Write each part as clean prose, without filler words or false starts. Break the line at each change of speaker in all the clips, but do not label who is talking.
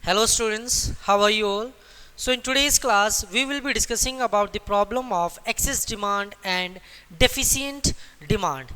Hello students, how are you all? So in today's class, we will be discussing about the problem of excess demand and deficient demand.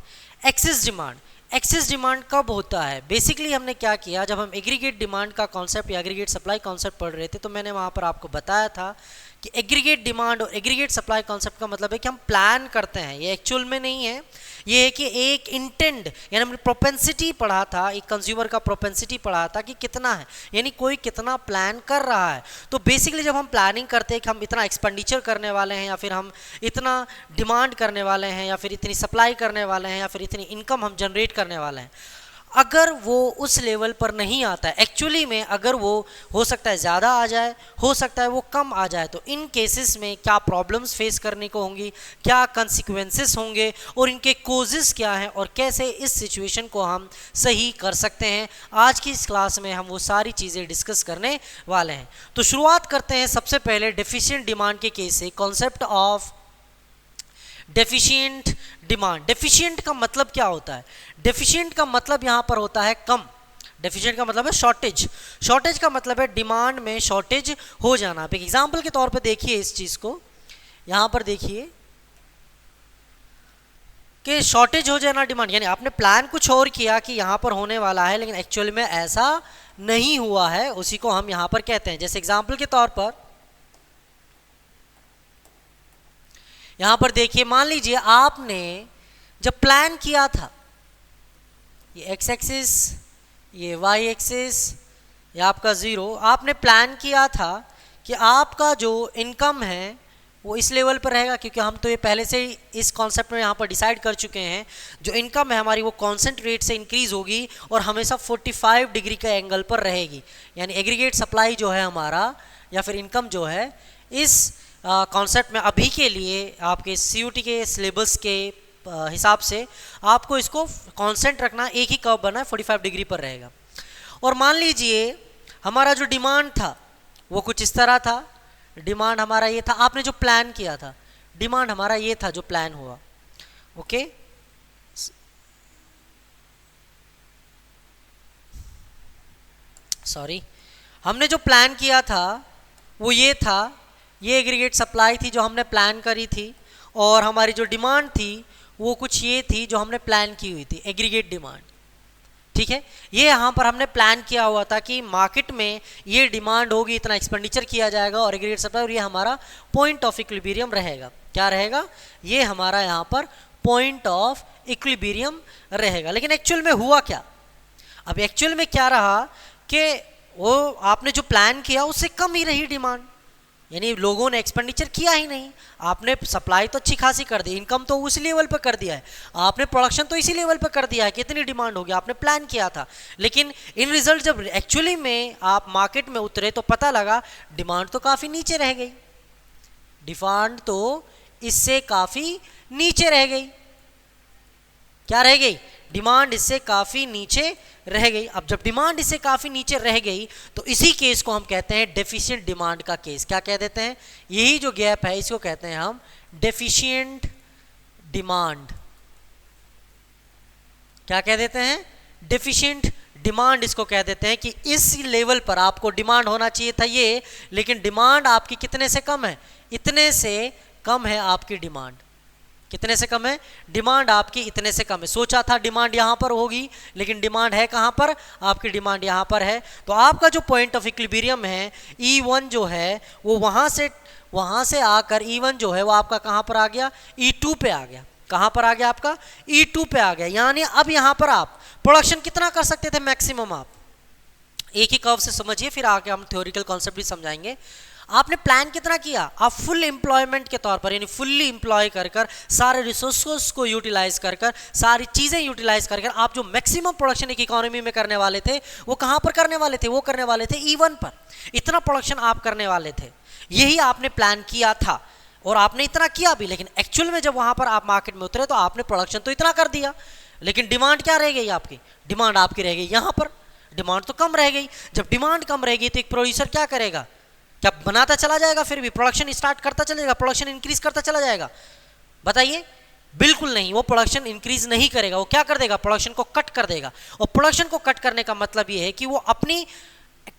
Excess demand कब होता है? Basically हमने क्या किया, जब हम aggregate demand का concept या एग्रीगेट सप्लाई कॉन्सेप्ट पढ़ रहे थे तो मैंने वहाँ पर आपको बताया था कि एग्रीगेट डिमांड और एग्रीगेट सप्लाई कॉन्सेप्ट का मतलब है कि हम प्लान करते हैं, ये एक्चुअल में नहीं है, ये है कि एक इंटेंड यानी हमने प्रोपेंसिटी पढ़ा था, एक कंज्यूमर का प्रोपेंसिटी पढ़ा था कि कितना है, यानी कोई कितना प्लान कर रहा है। तो बेसिकली जब हम प्लानिंग करते हैं कि हम इतना एक्सपेंडिचर करने वाले हैं या फिर हम इतना डिमांड करने वाले हैं या फिर इतनी सप्लाई करने वाले हैं या फिर इतनी इनकम हम जनरेट करने वाले हैं, अगर वो उस लेवल पर नहीं आता है एक्चुअली में, अगर वो हो सकता है ज़्यादा आ जाए, हो सकता है वो कम आ जाए, तो इन केसेस में क्या प्रॉब्लम्स फेस करने को होंगी, क्या कंसिक्वेंसेस होंगे और इनके कोजेस क्या हैं और कैसे इस सिचुएशन को हम सही कर सकते हैं, आज की इस क्लास में हम वो सारी चीज़ें डिस्कस करने वाले हैं। तो शुरुआत करते हैं सबसे पहले डेफिशिएंट डिमांड के केस से। Concept of deficient demand. Deficient का मतलब क्या होता है? डेफिशिएंट का मतलब यहाँ पर होता है कम। डेफिशिएंट का मतलब है शॉर्टेज। शॉर्टेज का मतलब है डिमांड में शॉर्टेज हो जाना। आप एक एग्जाम्पल के तौर पे देखिए इस चीज़ को, यहाँ पर देखिए कि शॉर्टेज हो जाना डिमांड, यानी आपने प्लान कुछ और किया कि यहाँ पर होने वाला है लेकिन एक्चुअल में ऐसा नहीं हुआ है, उसी को हम यहाँ पर कहते हैं। जैसे एग्जाम्पल के तौर पर यहाँ पर देखिए, मान लीजिए आपने जब प्लान किया था, ये एक्स एक्सिस, ये वाई एक्सिस, ये आपका ज़ीरो, आपने प्लान किया था कि आपका जो इनकम है वो इस लेवल पर रहेगा, क्योंकि हम तो ये पहले से ही इस कॉन्सेप्ट में यहाँ पर डिसाइड कर चुके हैं, जो इनकम है हमारी वो कांस्टेंट रेट से इंक्रीज होगी और हमेशा 45 डिग्री के एंगल पर रहेगी। यानी एग्रीगेट सप्लाई जो है हमारा या फिर इनकम जो है, इस कॉन्सेप्ट में अभी के लिए आपके CUT के सिलेबस के हिसाब से आपको इसको कांस्टेंट रखना, एक ही कर्व बना है 45 डिग्री पर रहेगा। और मान लीजिए हमारा जो डिमांड था वो कुछ इस तरह था, डिमांड हमारा ये था, आपने जो प्लान किया था, डिमांड हमारा ये था जो प्लान हुआ, ओके। सॉरी, हमने जो प्लान किया था वो ये था, ये एग्रीगेट सप्लाई थी जो हमने प्लान करी थी, और हमारी जो डिमांड थी वो कुछ ये थी जो हमने प्लान की हुई थी, एग्रीगेट डिमांड। ठीक है, ये यहाँ पर हमने प्लान किया हुआ था कि मार्केट में ये डिमांड होगी, इतना एक्सपेंडिचर किया जाएगा और एग्रीगेट सप्लाई, और ये हमारा पॉइंट ऑफ इक्विलिब्रियम रहेगा। क्या रहेगा? ये हमारा यहाँ पर पॉइंट ऑफ इक्विलिब्रियम रहेगा। लेकिन एक्चुअल में हुआ क्या? अब एक्चुअल में क्या रहा कि वो आपने जो प्लान किया उससे कम ही रही डिमांड, यानी लोगों ने एक्सपेंडिचर किया ही नहीं। आपने सप्लाई तो अच्छी खासी कर दी, इनकम तो उसी लेवल पर कर दिया है, आपने प्रोडक्शन तो इसी लेवल पर कर दिया है, कितनी डिमांड होगी, आपने प्लान किया था। लेकिन इन रिजल्ट जब एक्चुअली में आप मार्केट में उतरे तो पता लगा डिमांड तो काफ़ी नीचे रह गई, डिमांड तो इससे काफ़ी नीचे रह गई। क्या रह गई? डिमांड इससे काफ़ी नीचे रह गई। अब जब डिमांड इससे काफ़ी नीचे रह गई तो इसी केस को हम कहते हैं डेफिशिएंट डिमांड का केस। क्या कह देते हैं? यही जो गैप है इसको कहते हैं हम डेफिशिएंट डिमांड। क्या कह देते हैं? डेफिशिएंट डिमांड इसको कह देते हैं कि इस लेवल पर आपको डिमांड होना चाहिए था ये, लेकिन डिमांड आपकी कितने से कम है? इतने से कम है आपकी डिमांड। कितने से कम है? डिमांड आपकी इतने से कम है। सोचा था डिमांड यहाँ पर होगी लेकिन डिमांड है कहाँ पर? आपकी डिमांड यहाँ पर है। तो आपका जो पॉइंट ऑफ इक्विलिब्रियम है E1 जो है वो वहाँ से आकर E1 जो है वो आपका कहाँ पर आ गया? E2 पे आ गया। कहाँ पर आ गया? आपका E2 पे आ गया। यानी अब यहाँ पर आप प्रोडक्शन कितना कर सकते थे मैक्सिमम? आप एक ही कर्व से समझिए, फिर आगे हम थ्योरिकल कॉन्सेप्ट भी समझाएंगे। आपने प्लान कितना किया? आप फुल एम्प्लॉयमेंट के तौर पर, यानी फुल्ली एम्प्लॉय कर कर, सारे रिसोर्स को यूटिलाइज कर कर, सारी चीज़ें यूटिलाइज कर कर आप जो मैक्सिमम प्रोडक्शन एक इकोनॉमी में करने वाले थे वो कहाँ पर करने वाले थे? वो करने वाले थे E1 पर। इतना प्रोडक्शन आप करने वाले थे, यही आपने प्लान किया था और आपने इतना किया भी। लेकिन एक्चुअल में जब वहाँ पर आप मार्केट में उतरे तो आपने प्रोडक्शन तो इतना कर दिया, लेकिन डिमांड क्या रह गई आपकी? डिमांड आपकी रह गई यहाँ पर, डिमांड तो कम रह गई। जब डिमांड कम रहेगी तो एक प्रोड्यूसर क्या करेगा? क्या बनाता चला जाएगा? फिर भी प्रोडक्शन स्टार्ट करता चलेगा, प्रोडक्शन इंक्रीज करता चला जाएगा? बताइए, बिल्कुल नहीं। वो प्रोडक्शन इंक्रीज नहीं करेगा, वो क्या कर देगा? प्रोडक्शन को कट कर देगा। और प्रोडक्शन को कट करने का मतलब ये है कि वो अपनी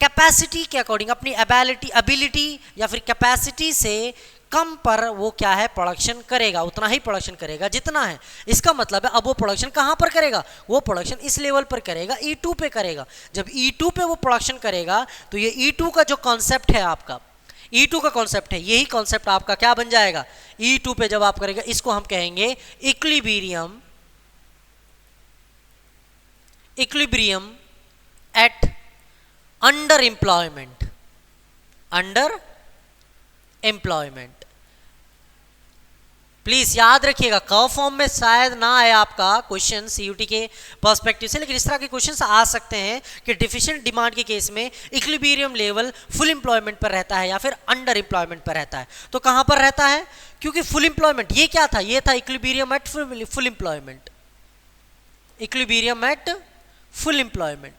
कैपेसिटी के अकॉर्डिंग, अपनी एबिलिटी या फिर कैपेसिटी से कम पर वो क्या है, प्रोडक्शन करेगा, उतना ही प्रोडक्शन करेगा जितना है। इसका मतलब है अब वो प्रोडक्शन कहाँ पर करेगा, वो प्रोडक्शन इस लेवल पर करेगा, E2 पे करेगा। जब E2 पे वो प्रोडक्शन करेगा तो ये E2 का जो कॉन्सेप्ट है आपका, E2 का कॉन्सेप्ट है, यही कॉन्सेप्ट आपका क्या बन जाएगा, E2 पे जब आप करेगा, इसको हम कहेंगे equilibrium at under employment. Please याद रखिएगा, कर्व फॉर्म में शायद ना आए आपका क्वेश्चन सीयूटी के पर्सपेक्टिव से, लेकिन इस तरह के क्वेश्चंस आ सकते हैं कि डिफिशिएंट डिमांड के केस में इक्विलिब्रियम लेवल फुल एम्प्लॉयमेंट पर रहता है या फिर अंडर एम्प्लॉयमेंट पर रहता है। तो कहां पर रहता है, क्योंकि फुल एम्प्लॉयमेंट ये क्या था, ये था equilibrium at full employment, equilibrium at full employment.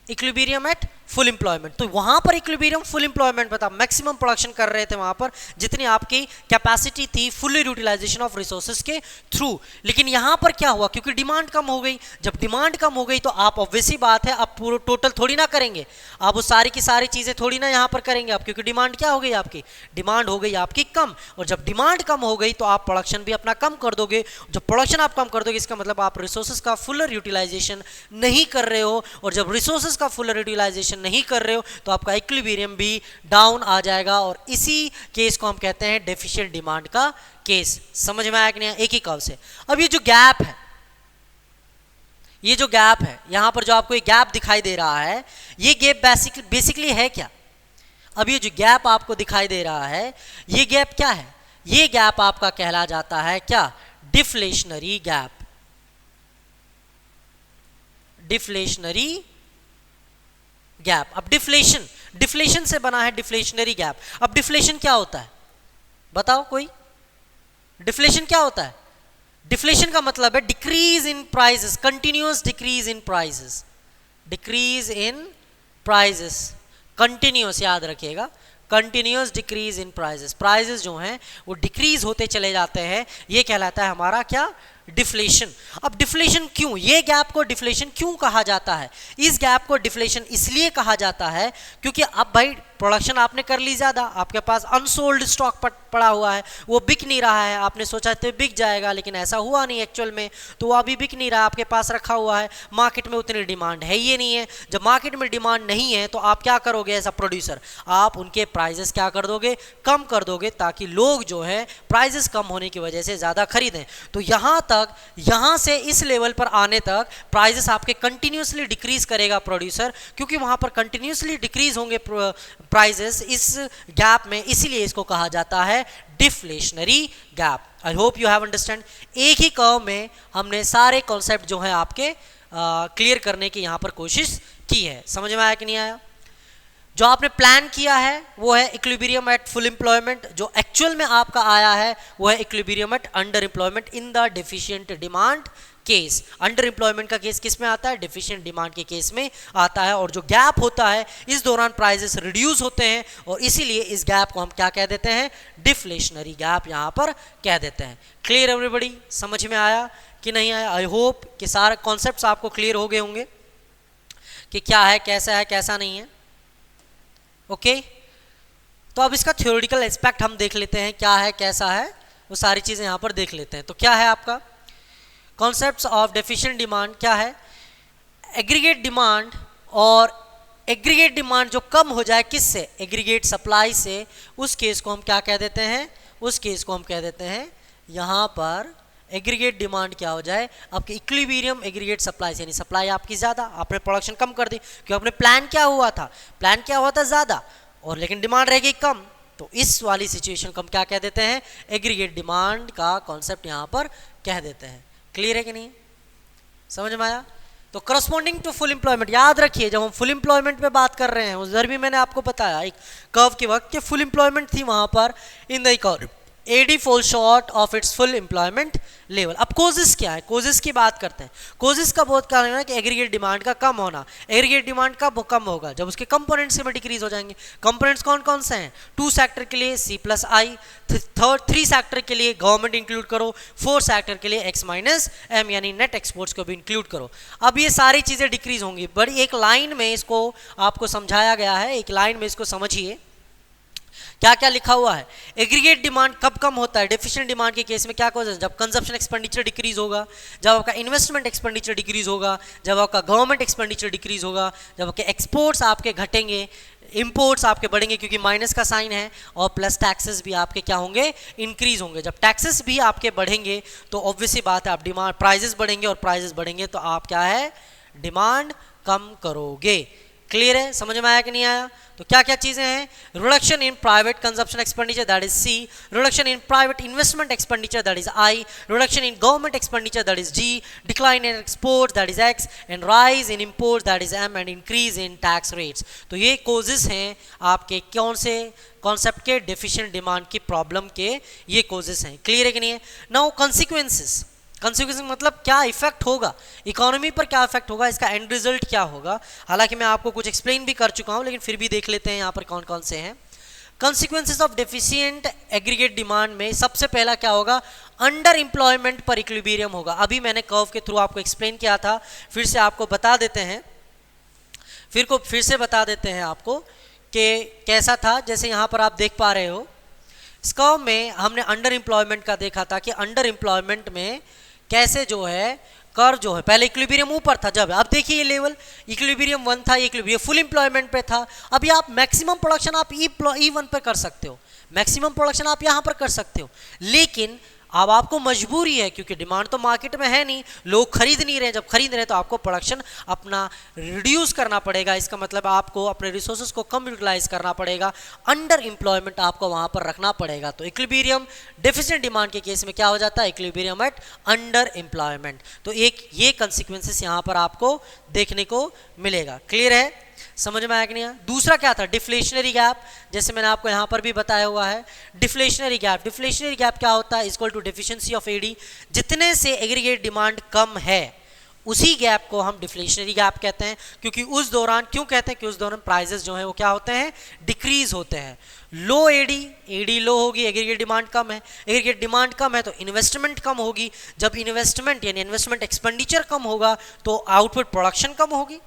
Equilibrium at full employment, तो वहां पर इक्विलिब्रियम फुल एम्प्लॉयमेंट बता, मैक्सिमम प्रोडक्शन कर रहे थे वहां पर जितनी आपकी कैपेसिटी थी, फुल यूटिलाइजेशन ऑफ रिसोर्सेज के थ्रू। लेकिन यहां पर क्या हुआ, क्योंकि डिमांड कम हो गई, जब डिमांड कम हो गई तो आप ऑब्वियसली बात है आप पूरा टोटल थोड़ी ना करेंगे, आप वो सारी की सारी चीजें थोड़ी ना यहां पर करेंगे आप, क्योंकि डिमांड क्या हो गई आपकी, डिमांड हो गई आपकी कम, और जब डिमांड कम हो गई तो आप प्रोडक्शन भी अपना कम कर दोगे। जब प्रोडक्शन आप कम कर दोगे इसका मतलब आप रिसोर्सेज का फुलर यूटिलाइजेशन नहीं कर रहे हो, और जब रिसोर्सेज का फुलर यूटिलाइजेशन नहीं कर रहे हो तो आपका इक्विलिब्रियम भी डाउन आ जाएगा, और इसी केस को हम कहते हैं डेफिशिएंट डिमांड का केस। समझ में आया कि नहीं, एक ही कर्व से। अब ये जो गैप है, ये जो गैप है यहां पर जो आपको ये गैप दिखाई दे रहा है, ये गैप बेसिकली है क्या, अब ये जो गैप आपको दिखाई दे रहा है, ये गैप क्या है, ये गैप आपका कहला जाता है क्या, डिफ्लेशनरी गैप, डिफ्लेशनरी गैप। अब डिफ्लेशन से बना है डिफ्लेशनरी गैप। अब डिफ्लेशन क्या होता है बताओ कोई, डिफ्लेशन क्या होता है, डिफ्लेशन का मतलब है decrease in prices, continuous decrease in prices, decrease in prices, continuous याद रखिएगा, continuous decrease in prices, prices जो हैं वो डिक्रीज होते चले जाते हैं, ये कहलाता है हमारा क्या, डिफ्लेशन। अब डिफ्लेशन क्यों, ये गैप को डिफ्लेशन क्यों कहा जाता है, इस गैप को डिफ्लेशन इसलिए कहा जाता है क्योंकि अब भाई प्रोडक्शन आपने कर ली ज़्यादा, आपके पास अनसोल्ड स्टॉक पड़ा हुआ है, वो बिक नहीं रहा है, आपने सोचा तो बिक जाएगा लेकिन ऐसा हुआ नहीं एक्चुअल में, तो वो अभी बिक नहीं रहा, आपके पास रखा हुआ है, मार्केट में उतनी डिमांड है ही नहीं है। जब मार्केट में डिमांड नहीं है तो आप क्या करोगे एज अ प्रोड्यूसर, आप उनके प्राइजेस क्या कर दोगे, कम कर दोगे, ताकि लोग जो है प्राइजेस कम होने की वजह से ज़्यादा खरीदें। तो यहाँ से इस लेवल पर आने तक प्राइजेस आपके कंटिन्यूसली डिक्रीज करेगा प्रोड्यूसर, क्योंकि वहाँ पर कंटिन्यूसली डिक्रीज होंगे प्राइजेस इस गैप में, इसीलिए इसको कहा जाता है deflationary gap. I hope you have understand. एक ही कर्व में हमने सारे कॉन्सेप्ट जो हैं आपके क्लियर करने की यहाँ पर कोशिश की है। समझ में आया कि नहीं आया? जो आपने प्लान किया है वो है इक्विलिब्रियम एट फुल एम्प्लॉयमेंट, जो एक्चुअल में आपका आया है वो है equilibrium at under employment in the deficient demand case. Under employment का केस किस में आता है, डेफिशिएंट डिमांड के केस में आता है। और जो गैप होता है इस दौरान प्राइसेस रिड्यूस होते हैं, और इसीलिए इस गैप को हम क्या कह देते हैं, डिफ्लेशनरी गैप यहाँ पर कह देते हैं। क्लियर एवरीबॉडी, समझ में आया कि नहीं आया? आई होप कि सारे कॉन्सेप्ट्स आपको क्लियर हो गए होंगे कि क्या है, कैसा नहीं है। ओके तो अब इसका थ्योरेटिकल एस्पेक्ट हम देख लेते हैं, क्या है कैसा है, वो सारी चीज़ें यहाँ पर देख लेते हैं। तो क्या है आपका कॉन्सेप्ट्स ऑफ डेफिशिएंट डिमांड, क्या है, एग्रीगेट डिमांड, और एग्रीगेट डिमांड जो कम हो जाए किससे, एग्रीगेट सप्लाई से, उस केस को हम क्या कह देते हैं, उस केस को हम कह देते हैं यहाँ पर एग्रीगेट डिमांड क्या हो जाए, आपके इक्विलिब्रियम एग्रीगेट सप्लाई से, यानी सप्लाई आपकी ज़्यादा, आपने प्रोडक्शन कम कर दी, क्योंकि आपने प्लान क्या हुआ था ज़्यादा, और लेकिन डिमांड रहेगी कम, तो इस वाली सिचुएशन को हम क्या कह देते हैं, एग्रीगेट डिमांड का कॉन्सेप्ट यहाँ पर कह देते हैं। क्लियर है कि नहीं, समझ में आया? तो करस्पॉन्डिंग टू फुल एम्प्लॉयमेंट, याद रखिए जब हम फुल एम्प्लॉयमेंट पे बात कर रहे हैं, उधर भी मैंने आपको बताया एक कर्व के वक्त कि फुल एम्प्लॉयमेंट थी वहाँ पर in the AD fall short of its full employment level. अब कोजेस क्या है, कोजेस की बात करते हैं। कोजेस का बहुत कारण है कि एग्रीगेट डिमांड का कम होना। एग्रीगेट डिमांड कब कम होगा, जब उसके कंपोनेंट्स में डिक्रीज हो जाएंगे। कंपोनेंट्स कौन कौन से हैं, 2 सेक्टर के लिए C+I, 3 सेक्टर के लिए गवर्नमेंट इंक्लूड करो, 4 सेक्टर के लिए X-M यानी नेट एक्सपोर्ट्स को भी इंक्लूड करो। अब ये सारी चीजें डिक्रीज होंगी। बड़ी एक लाइन में इसको आपको समझाया गया है, एक लाइन में इसको समझिए क्या क्या लिखा हुआ है। एग्रीगेट डिमांड कब कम होता है, डेफिशिएंट डिमांड के केस में क्या होता है, जब कंजप्शन एक्सपेंडिचर डिक्रीज होगा, जब आपका इन्वेस्टमेंट एक्सपेंडिचर डिक्रीज होगा, जब आपका गवर्नमेंट एक्सपेंडिचर डिक्रीज होगा, जब आपके एक्सपोर्ट्स आपके घटेंगे, इंपोर्ट्स आपके बढ़ेंगे क्योंकि माइनस का साइन है, और प्लस टैक्सेस भी आपके क्या होंगे, इंक्रीज होंगे। जब टैक्सेस भी आपके बढ़ेंगे तो ऑब्वियसली बात है आप डिमांड प्राइजेस बढ़ेंगे, और प्राइजेस बढ़ेंगे तो आप क्या है, डिमांड कम करोगे। क्लियर है, समझ में आया कि नहीं आया। तो क्या क्या चीजें हैं, reduction in private consumption expenditure that is C, reduction in private investment expenditure that is I, reduction in government expenditure that is G, decline in exports that is X, and rise in imports that is M, and increase in tax rates. तो ये causes हैं आपके कौन से concept के, deficient demand की problem के ये कॉजेस हैं। क्लियर है कि नहीं है। नाउ कॉन्सिक्वेंसेस, कंसिक्वेंस मतलब क्या इफेक्ट होगा, इकोनॉमी पर क्या इफेक्ट होगा, इसका एंड रिजल्ट क्या होगा। हालांकि मैं आपको कुछ एक्सप्लेन भी कर चुका हूं, लेकिन फिर भी देख लेते हैं यहाँ पर कौन कौन से हैं। Consequences of deficient aggregate demand में सबसे पहला क्या होगा, अंडर एम्प्लॉयमेंट पर इक्विलिब्रियम होगा। अभी मैंने कर्व के थ्रू आपको एक्सप्लेन किया था, फिर से आपको बता देते हैं, फिर से बता देते हैं आपको कि कैसा था। जैसे यहाँ पर आप देख पा रहे हो, इस कर्व में हमने अंडर एम्प्लॉयमेंट का देखा था कि अंडर एम्प्लॉयमेंट में कैसे जो है कर्व जो है, पहले इक्विलिब्रियम ऊपर था जब, अब देखिए ये लेवल इक्विलिब्रियम 1 था, इक्विलिब्रियम फुल एम्प्लॉयमेंट पे था। अभी आप मैक्सिमम प्रोडक्शन आप E1 पे कर सकते हो, मैक्सिमम प्रोडक्शन आप यहाँ पर कर सकते हो, लेकिन अब आपको मजबूरी है क्योंकि डिमांड तो मार्केट में है नहीं, लोग खरीद नहीं रहे। जब खरीद रहे हैं तो आपको प्रोडक्शन अपना रिड्यूस करना पड़ेगा। इसका मतलब आपको अपने रिसोर्सेज को कम यूटिलाइज करना पड़ेगा, अंडर एम्प्लॉयमेंट आपको वहां पर रखना पड़ेगा। तो इक्विलिब्रियम डेफिशिएंट डिमांड के केस में क्या हो जाता है, इक्विलिब्रियम एट अंडर एम्प्लॉयमेंट। तो एक ये कंसिक्वेंसेस यहाँ पर आपको देखने को मिलेगा। क्लियर है, समझ में आया कि नहीं। दूसरा क्या था, डिफ्लेशनरी गैप, जैसे मैंने आपको यहाँ पर भी बताया हुआ है। डिफ्लेशनरी गैप, डिफ्लेशनरी गैप क्या होता है, equal to deficiency of AD. जितने से एग्रीगेट डिमांड कम है उसी गैप को हम डिफ्लेशनरी गैप कहते हैं, क्योंकि उस दौरान, क्यों कहते हैं कि उस दौरान प्राइजेस जो है वो क्या होते हैं, डिक्रीज होते हैं। लो एडी लो होगी, एग्रीगेट डिमांड कम है, एग्रीगेट डिमांड कम है तो इन्वेस्टमेंट कम होगी। जब इन्वेस्टमेंट यानी इन्वेस्टमेंट एक्सपेंडिचर कम होगा तो आउटपुट प्रोडक्शन कम होगी,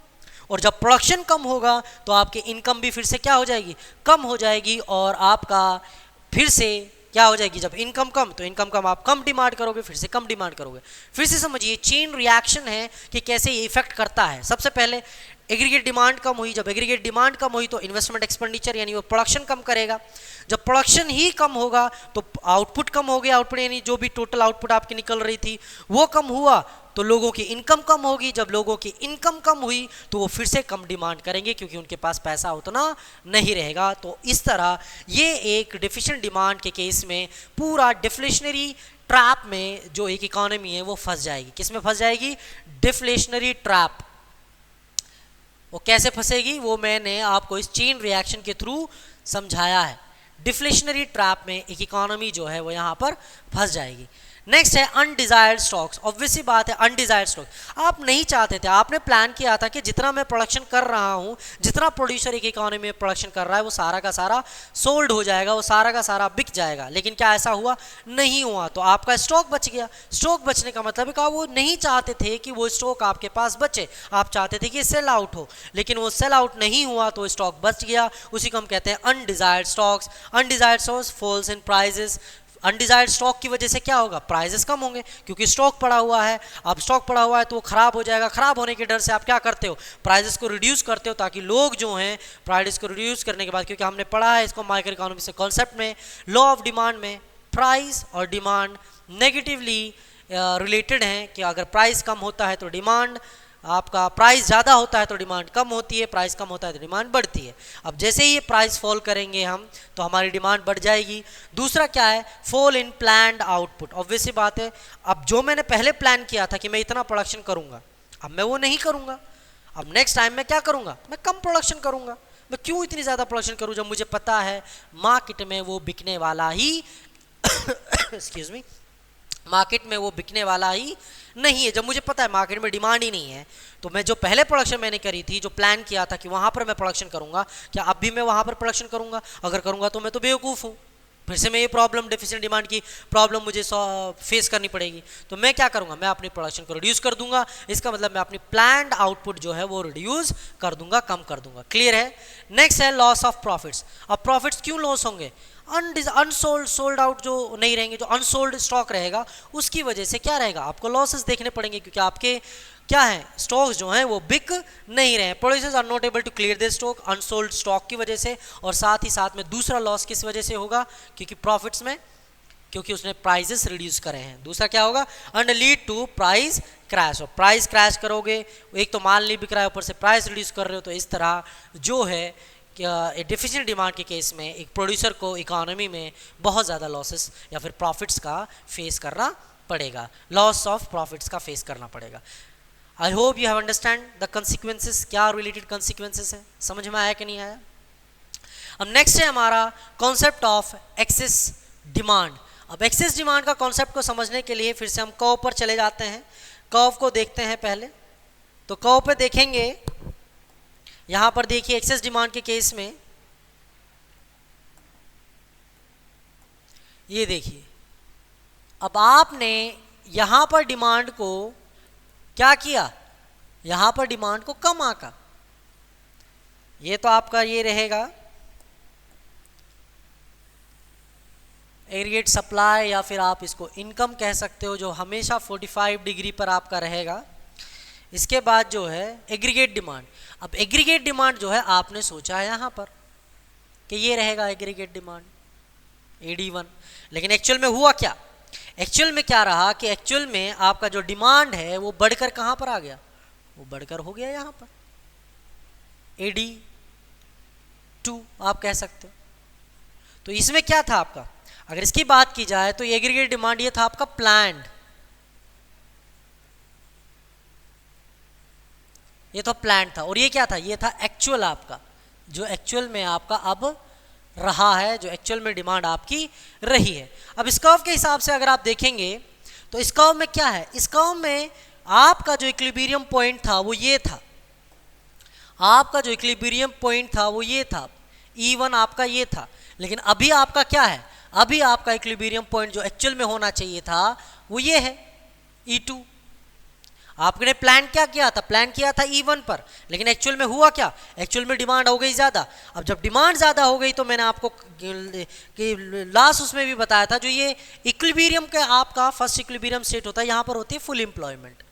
और जब प्रोडक्शन कम होगा तो आपकी इनकम भी फिर से क्या हो जाएगी, कम हो जाएगी। और आपका फिर से क्या हो जाएगी, जब इनकम कम तो इनकम कम, आप कम डिमांड करोगे, फिर से कम डिमांड करोगे। फिर से समझिए चेन रिएक्शन है कि कैसे ये इफेक्ट करता है। सबसे पहले एग्रीगेट डिमांड कम हुई, जब एग्रीगेट डिमांड कम हुई तो इन्वेस्टमेंट एक्सपेंडिचर यानी वो प्रोडक्शन कम करेगा। जब प्रोडक्शन ही कम होगा तो आउटपुट कम हो गया, आउटपुट यानी जो भी टोटल आउटपुट आपकी निकल रही थी वो कम हुआ तो लोगों की इनकम कम होगी। जब लोगों की इनकम कम हुई तो वो फिर से कम डिमांड करेंगे क्योंकि उनके पास पैसा उतना नहीं रहेगा। तो इस तरह ये एक डेफिशिएंट डिमांड के केस में पूरा डिफ्लेशनरी ट्रैप में जो एक इकोनॉमी है वो फंस जाएगी। किस में फंस जाएगी, डिफ्लेशनरी ट्रैप। वो कैसे फंसेगी वो मैंने आपको इस चेन रिएक्शन के थ्रू समझाया है। डिफ्लेशनरी ट्रैप में एक इकोनॉमी जो है वो यहाँ पर फंस जाएगी। नेक्स्ट है अनडिजायर्ड स्टॉक्स। ऑब्वियसली बात है, अनडिजायर्ड स्टॉक आप नहीं चाहते थे, आपने प्लान किया था कि जितना मैं प्रोडक्शन कर रहा हूँ, जितना प्रोड्यूसर एक इकोनॉमी में प्रोडक्शन कर रहा है वो सारा का सारा सोल्ड हो जाएगा, वो सारा का सारा बिक जाएगा। लेकिन क्या ऐसा हुआ, नहीं हुआ। तो आपका स्टॉक बच गया। स्टॉक बचने का मतलब है कि वो नहीं चाहते थे कि वो स्टॉक आपके पास बचे, आप चाहते थे कि सेल आउट हो, लेकिन वो सेल आउट नहीं हुआ तो स्टॉक बच गया। उसी को हम कहते हैं undesired stocks. Undesired stocks falls in prices. Undesired stock की वजह से क्या होगा, प्राइजेस कम होंगे क्योंकि स्टॉक पड़ा हुआ है। अब स्टॉक पड़ा हुआ है तो वो खराब हो जाएगा। खराब होने के डर से आप क्या करते हो, प्राइजेस को रिड्यूस करते हो ताकि लोग जो हैं प्राइजेस को रिड्यूस करने के बाद, क्योंकि हमने पढ़ा है इसको माइक्रो इकोनॉमिक्स से कॉन्सेप्ट में, लॉ ऑफ डिमांड में प्राइस और डिमांड नेगेटिवली रिलेटेड हैं कि अगर प्राइस कम होता है तो डिमांड, आपका प्राइस ज़्यादा होता है तो डिमांड कम होती है, प्राइस कम होता है तो डिमांड बढ़ती है। अब जैसे ही ये प्राइस फॉल करेंगे हम तो हमारी डिमांड बढ़ जाएगी। दूसरा क्या है, fall in planned output. Obviously बात है, अब जो मैंने पहले प्लान किया था कि मैं इतना प्रोडक्शन करूँगा, अब मैं वो नहीं करूँगा। अब नेक्स्ट टाइम मैं क्या करूँगा, मैं कम प्रोडक्शन करूँगा। मैं क्यों इतनी ज़्यादा प्रोडक्शन करूँ जब मुझे पता है मार्केट में वो बिकने वाला ही एक्सक्यूज मी, मार्केट में वो बिकने वाला ही नहीं है। जब मुझे पता है मार्केट में डिमांड ही नहीं है, तो मैं जो पहले प्रोडक्शन मैंने करी थी, जो प्लान किया था कि वहाँ पर मैं प्रोडक्शन करूँगा, क्या अब भी मैं वहाँ पर प्रोडक्शन करूँगा? अगर करूँगा तो मैं तो बेवकूफ़ हूँ, फिर से मैं ये प्रॉब्लम, डेफिशिएंट डिमांड की प्रॉब्लम मुझे फेस करनी पड़ेगी। तो मैं क्या करूँगा, मैं अपनी प्रोडक्शन को रिड्यूस कर दूंगा। इसका मतलब मैं अपनी प्लान्ड आउटपुट जो है वो रिड्यूस कर दूंगा, कम कर दूंगा। क्लियर है? नेक्स्ट है लॉस ऑफ प्रॉफिट्स। अब प्रॉफिट्स क्यों लॉस होंगे? अनसोल्ड, सोल्ड आउट जो नहीं रहेंगे, जो अनसोल्ड स्टॉक रहेगा उसकी वजह से क्या रहेगा, आपको लॉसेस देखने पड़ेंगे, क्योंकि आपके क्या है, स्टॉक्स जो हैं वो बिक नहीं रहे हैं। Producers are not able to clear this stock unsold stock की वजह से। और साथ ही साथ में दूसरा लॉस किस वजह से होगा, क्योंकि प्रॉफिट्स में, क्योंकि उसने प्राइजेस रिड्यूस करे हैं। दूसरा क्या होगा, and lead to price crash. और प्राइस क्रैश करोगे, एक तो माल नहीं बिक रहा है, ऊपर से प्राइस रिड्यूस कर रहे हो, तो इस तरह जो है डेफिशिएंट डिमांड के केस में एक प्रोड्यूसर को इकोनॉमी में बहुत ज़्यादा लॉसेस या फिर प्रॉफिट्स का फेस करना पड़ेगा, लॉस ऑफ प्रॉफिट्स का फेस करना पड़ेगा। I hope you have understand the consequences, क्या रिलेटेड कंसिक्वेंसेस है, समझ में आया कि नहीं आया? अब नेक्स्ट है हमारा कॉन्सेप्ट ऑफ एक्सेस डिमांड। अब एक्सेस डिमांड का कॉन्सेप्ट को समझने के लिए फिर से हम कर्व पर चले जाते हैं, कर्व को देखते हैं पहले। तो कर्व पे देखेंगे, यहां पर देखिए एक्सेस डिमांड के केस में ये देखिए, अब आपने यहां पर डिमांड को क्या किया, यहां पर डिमांड को कम आका, ये तो आपका ये रहेगा एग्रीगेट सप्लाई, या फिर आप इसको इनकम कह सकते हो, जो हमेशा 45 डिग्री पर आपका रहेगा। इसके बाद जो है एग्रीगेट डिमांड। अब एग्रीगेट डिमांड जो है आपने सोचा है यहाँ पर कि ये रहेगा एग्रीगेट डिमांड AD1, लेकिन एक्चुअल में हुआ क्या, एक्चुअल में क्या रहा कि एक्चुअल में आपका जो डिमांड है वो बढ़कर कहाँ पर आ गया, वो बढ़कर हो गया यहाँ पर AD2 आप कह सकते हो। तो इसमें क्या था आपका, अगर इसकी बात की जाए तो एग्रीगेट डिमांड ये था आपका प्लान्ड, ये तो प्लान था, और ये क्या था, ये था एक्चुअल आपका, जो एक्चुअल में आपका अब रहा है, जो एक्चुअल में डिमांड आपकी रही है। अब इस कर्व के हिसाब से अगर आप देखेंगे तो इस कर्व में क्या है, इस कर्व में आपका जो इक्विलिब्रियम पॉइंट था वो ये था, आपका जो इक्विलिब्रियम पॉइंट था वो ये था, E1 आपका ये था। लेकिन अभी आपका क्या है, अभी आपका इक्विलिब्रियम पॉइंट जो एक्चुअल में होना चाहिए था वो ये है E2। आपने प्लान क्या किया था, प्लान किया था E1 पर, लेकिन एक्चुअल में हुआ क्या, एक्चुअल में डिमांड हो गई ज़्यादा। अब जब डिमांड ज़्यादा हो गई तो मैंने आपको लास्ट उसमें भी बताया था, जो ये इक्विलिब्रियम का आपका फर्स्ट इक्विलिब्रियम स्टेट होता है, यहाँ पर होती है फुल एम्प्लॉयमेंट।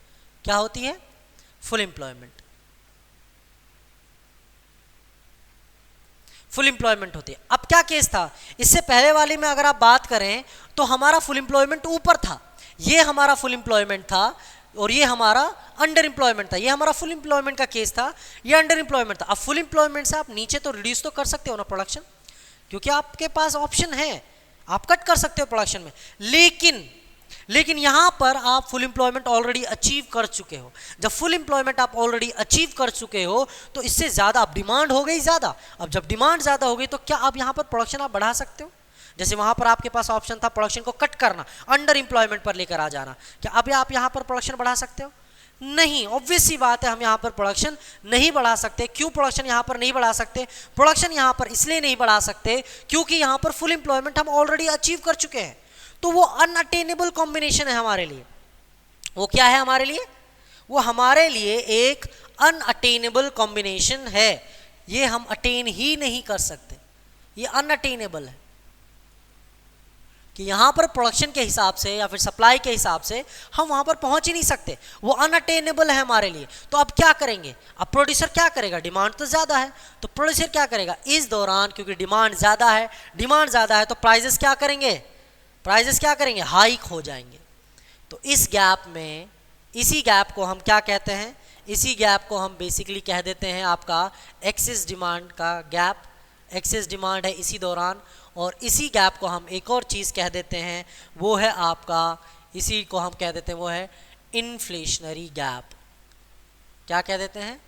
क्या होती है, फुल एम्प्लॉयमेंट, फुल एम्प्लॉयमेंट होती है। अब क्या केस था, इससे पहले वाले में अगर आप बात करें तो हमारा फुल एम्प्लॉयमेंट ऊपर था, ये हमारा फुल एम्प्लॉयमेंट था, और ये हमारा अंडर एम्प्लॉयमेंट था। ये हमारा फुल एम्प्लॉयमेंट का केस था, ये अंडर एम्प्लॉयमेंट था। अब फुल एम्प्लॉयमेंट से आप नीचे तो रिड्यूस तो कर सकते हो ना प्रोडक्शन, क्योंकि आपके पास ऑप्शन है, आप कट कर सकते हो प्रोडक्शन में। लेकिन यहां पर आप फुल एम्प्लॉयमेंट ऑलरेडी अचीव कर चुके हो। जब फुल एम्प्लॉयमेंट आप ऑलरेडी अचीव कर चुके हो तो इससे ज़्यादा अब डिमांड हो गई ज़्यादा। अब जब डिमांड ज़्यादा हो गई तो क्या आप यहाँ पर प्रोडक्शन आप बढ़ा सकते हो, जैसे वहां पर आपके पास ऑप्शन था प्रोडक्शन को कट करना, अंडर एम्प्लॉयमेंट पर लेकर आ जाना, क्या अब आप यहाँ पर प्रोडक्शन बढ़ा सकते हो? नहीं, ऑब्वियस सी बात है, हम यहाँ पर प्रोडक्शन नहीं बढ़ा सकते। क्यों प्रोडक्शन यहाँ पर नहीं बढ़ा सकते, प्रोडक्शन यहाँ पर इसलिए नहीं बढ़ा सकते क्योंकि यहाँ पर फुल एम्प्लॉयमेंट हम ऑलरेडी अचीव कर चुके हैं। तो वो अनअटेनेबल कॉम्बिनेशन है हमारे लिए। वो क्या है हमारे लिए, वो हमारे लिए एक अनअटेनेबल कॉम्बिनेशन है, ये हम अटेन ही नहीं कर सकते, ये अनअटेनेबल है कि यहाँ पर प्रोडक्शन के हिसाब से या फिर सप्लाई के हिसाब से हम वहाँ पर पहुँच ही नहीं सकते, वो अनअटेनेबल है हमारे लिए। तो अब क्या करेंगे, अब प्रोड्यूसर क्या करेगा, डिमांड तो ज़्यादा है, तो प्रोड्यूसर क्या करेगा इस दौरान, क्योंकि डिमांड ज़्यादा है, डिमांड ज़्यादा है तो प्राइजेस क्या करेंगे, प्राइजेस क्या करेंगे, हाइक हो जाएंगे। तो इस गैप में, इसी गैप को हम क्या कहते हैं, इसी गैप को हम बेसिकली कह देते हैं आपका एक्सेस डिमांड का गैप। एक्सेस डिमांड है इसी दौरान, और इसी गैप को हम एक और चीज़ कह देते हैं, वो है आपका, इसी को हम कह देते हैं वो है इन्फ्लेशनरी गैप। क्या कह देते हैं,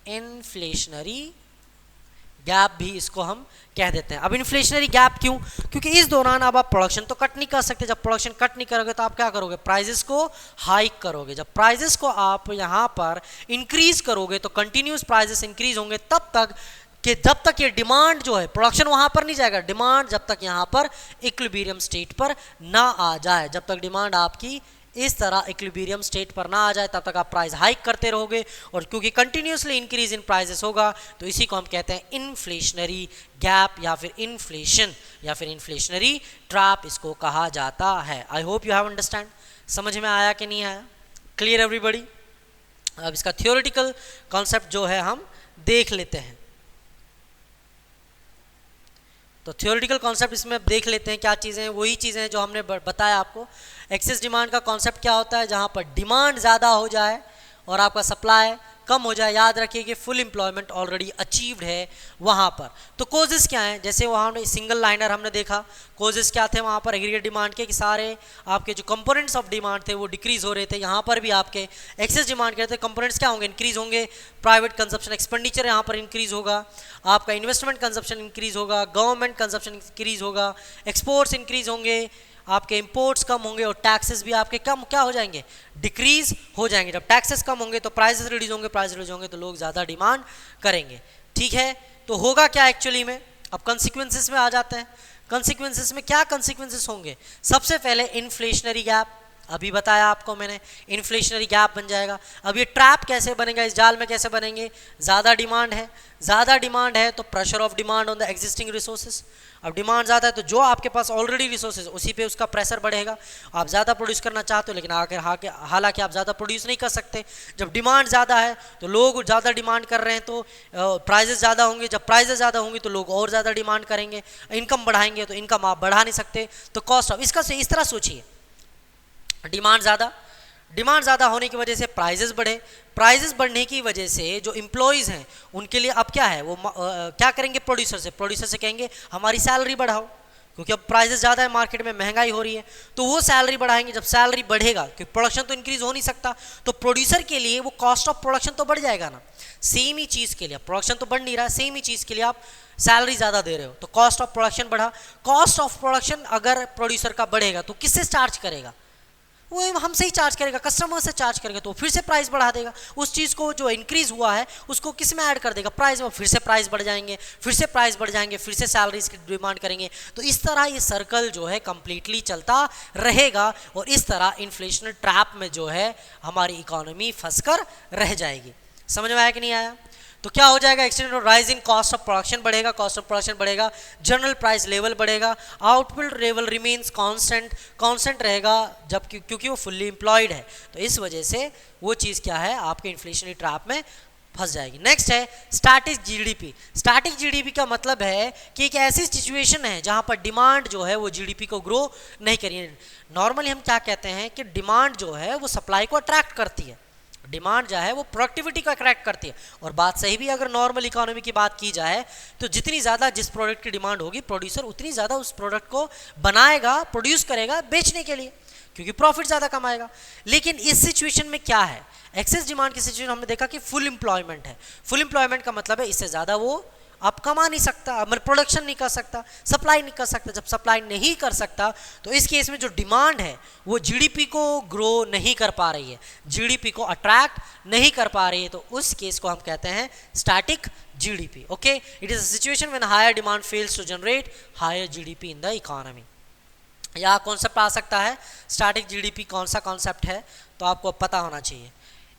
इन्फ्लेशनरी गैप भी इसको हम कह देते हैं। अब इन्फ्लेशनरी गैप क्यों? क्योंकि इस दौरान अब आप प्रोडक्शन तो कट नहीं कर सकते। जब प्रोडक्शन कट नहीं करोगे तो आप क्या करोगे? प्राइजेस को हाइक करोगे। जब प्राइजेस को आप यहाँ पर इंक्रीज करोगे तो कंटिन्यूस प्राइजेस इंक्रीज होंगे तब तक कि जब तक ये डिमांड जो है, प्रोडक्शन वहाँ पर नहीं जाएगा, डिमांड जब तक यहाँ पर इक्विलिब्रियम स्टेट पर ना आ जाए, जब तक डिमांड आपकी इस तरह इक्विलिब्रियम स्टेट पर ना आ जाए तब तक आप प्राइस हाइक करते रहोगे। और क्योंकि कंटिन्यूसली इंक्रीज इन प्राइसेस होगा तो इसी को हम कहते हैं इन्फ्लेशनरी गैप या फिर इन्फ्लेशन या फिर इन्फ्लेशनरी ट्रैप इसको कहा जाता है। I hope you have understand. समझ में आया कि नहीं आया? Clear everybody? अब इसका थियोरेटिकल कॉन्सेप्ट जो है हम देख लेते हैं। तो थियोरेटिकल कॉन्सेप्ट इसमें देख लेते हैं क्या चीज़ें हैं। वही चीज़ें हैं जो हमने बताया आपको। एक्सेस डिमांड का कॉन्सेप्ट क्या होता है? जहाँ पर डिमांड ज़्यादा हो जाए और आपका सप्लाई कम हो जाए। याद रखिए कि फुल एम्प्लॉयमेंट ऑलरेडी अचीव्ड है वहाँ पर। तो कोजेस क्या हैं? जैसे वहाँ सिंगल लाइनर हमने देखा, कोजेस क्या थे वहाँ पर एग्रीगेट डिमांड के कि सारे आपके जो कंपोनेंट्स ऑफ डिमांड थे वो डिक्रीज हो रहे थे। यहाँ पर भी आपके एक्सेस डिमांड के थे कंपोनेंट्स क्या होंगे? इंक्रीज होंगे। प्राइवेट कंजप्शन एक्सपेंडिचर यहाँ पर इंक्रीज होगा, आपका इन्वेस्टमेंट कंजप्शन इंक्रीज होगा, गवर्नमेंट कंजप्शन इंक्रीज होगा, एक्सपोर्ट्स इंक्रीज होंगे, आपके इंपोर्ट्स कम होंगे और टैक्सेस भी आपके कम क्या हो जाएंगे? डिक्रीज हो जाएंगे। जब टैक्सेस कम होंगे तो प्राइसेस रिड्यूस होंगे, प्राइस रिड्यूस होंगे तो लोग ज़्यादा डिमांड करेंगे। ठीक है, तो होगा क्या एक्चुअली में? अब कंसिक्वेंसेस में आ जाते हैं। कंसिक्वेंसेस में क्या कंसिक्वेंसेस होंगे? सबसे पहले इन्फ्लेशनरी गैप, अभी बताया आपको मैंने, इन्फ्लेशनरी गैप बन जाएगा। अब ये ट्रैप कैसे बनेगा, इस जाल में कैसे बनेंगे? ज़्यादा डिमांड है, ज़्यादा डिमांड है तो pressure of demand on the existing resources. अब डिमांड ज़्यादा है तो जो आपके पास ऑलरेडी रिसोर्सेज उसी पे उसका प्रेशर बढ़ेगा। आप ज़्यादा प्रोड्यूस करना चाहते हो लेकिन हालांकि आप ज़्यादा प्रोड्यूस नहीं कर सकते। जब डिमांड ज़्यादा है तो लोग ज़्यादा डिमांड कर रहे हैं तो प्राइजेस ज़्यादा होंगे। जब प्राइजेस ज़्यादा होंगी तो लोग और ज़्यादा डिमांड करेंगे, इनकम बढ़ाएंगे तो इनकम आप बढ़ा नहीं सकते। तो कॉस्ट ऑफ इसका इस तरह सोचिए, डिमांड ज़्यादा होने की वजह से प्राइजेस बढ़े, प्राइजेस बढ़ने की वजह से जो एम्प्लॉयज़ हैं उनके लिए अब क्या है, वो क्या करेंगे? प्रोड्यूसर से कहेंगे हमारी सैलरी बढ़ाओ, क्योंकि अब प्राइजेस ज़्यादा है, मार्केट में महंगाई हो रही है तो वो सैलरी बढ़ाएंगे। जब सैलरी बढ़ेगा, क्योंकि प्रोडक्शन तो इंक्रीज हो नहीं सकता, तो प्रोड्यूसर के लिए वो कॉस्ट ऑफ प्रोडक्शन तो बढ़ जाएगा ना। सेम ही चीज़ के लिए प्रोडक्शन तो बढ़ नहीं रहा है, सेम ही चीज़ के लिए आप सैलरी ज़्यादा दे रहे हो तो कॉस्ट ऑफ प्रोडक्शन बढ़ा। कॉस्ट ऑफ प्रोडक्शन अगर प्रोड्यूसर का बढ़ेगा तो किससे चार्ज करेगा? वो हमसे ही चार्ज करेगा, कस्टमर से चार्ज करेगा, तो फिर से प्राइस बढ़ा देगा। उस चीज़ को जो इंक्रीज हुआ है उसको किस में ऐड कर देगा? प्राइस में। फिर से प्राइस बढ़ जाएंगे, फिर से प्राइस बढ़ जाएंगे, फिर से सैलरीज की डिमांड करेंगे। तो इस तरह ये सर्कल जो है कंप्लीटली चलता रहेगा और इस तरह इन्फ्लेशन ट्रैप में जो है हमारी इकोनॉमी फंसकर रह जाएगी। समझ में आया कि नहीं आया? तो क्या हो जाएगा? एक्सटेंड और rise in cost of production बढ़ेगा, कॉस्ट ऑफ प्रोडक्शन बढ़ेगा, जनरल प्राइस लेवल बढ़ेगा, आउटपुट लेवल रिमेन्स कांस्टेंट रहेगा जब क्योंकि वो फुल्ली एम्प्लॉयड है। तो इस वजह से वो चीज़ क्या है, आपके इन्फ्लेशनरी ट्रैप में फंस जाएगी। नेक्स्ट है स्टैटिक जीडीपी। स्टैटिक जीडीपी का मतलब है कि एक ऐसी सिचुएशन है जहाँ पर डिमांड जो है वो जीडीपी को ग्रो नहीं करिए। नॉर्मली हम क्या कहते हैं कि डिमांड जो है वो सप्लाई को अट्रैक्ट करती है, डिमांड जो है वो प्रोडक्टिविटी को अट्रैक्ट करती है। और बात सही भी, अगर नॉर्मल इकोनॉमी की बात की जाए तो जितनी ज़्यादा जिस प्रोडक्ट की डिमांड होगी प्रोड्यूसर उतनी ज़्यादा उस प्रोडक्ट को बनाएगा, प्रोड्यूस करेगा बेचने के लिए, क्योंकि प्रॉफिट ज़्यादा कमाएगा। लेकिन इस सिचुएशन में क्या है, एक्सेस डिमांड की सिचुएशन हमने देखा कि फुल एम्प्लॉयमेंट है। फुल एम्प्लॉयमेंट का मतलब है इससे ज़्यादा वो आप कमा नहीं सकता, मतलब प्रोडक्शन नहीं कर सकता, सप्लाई नहीं कर सकता। जब सप्लाई नहीं कर सकता तो इस केस में जो डिमांड है वो जीडीपी को ग्रो नहीं कर पा रही है, जीडीपी को अट्रैक्ट नहीं कर पा रही है, तो उस केस को हम कहते हैं static GDP. Okay, it is a situation when higher demand fails to generate higher GDP in the economy. यहाँ कॉन्सेप्ट आ सकता है स्टैटिक जीडीपी कौन सा कॉन्सेप्ट है तो आपको पता होना चाहिए।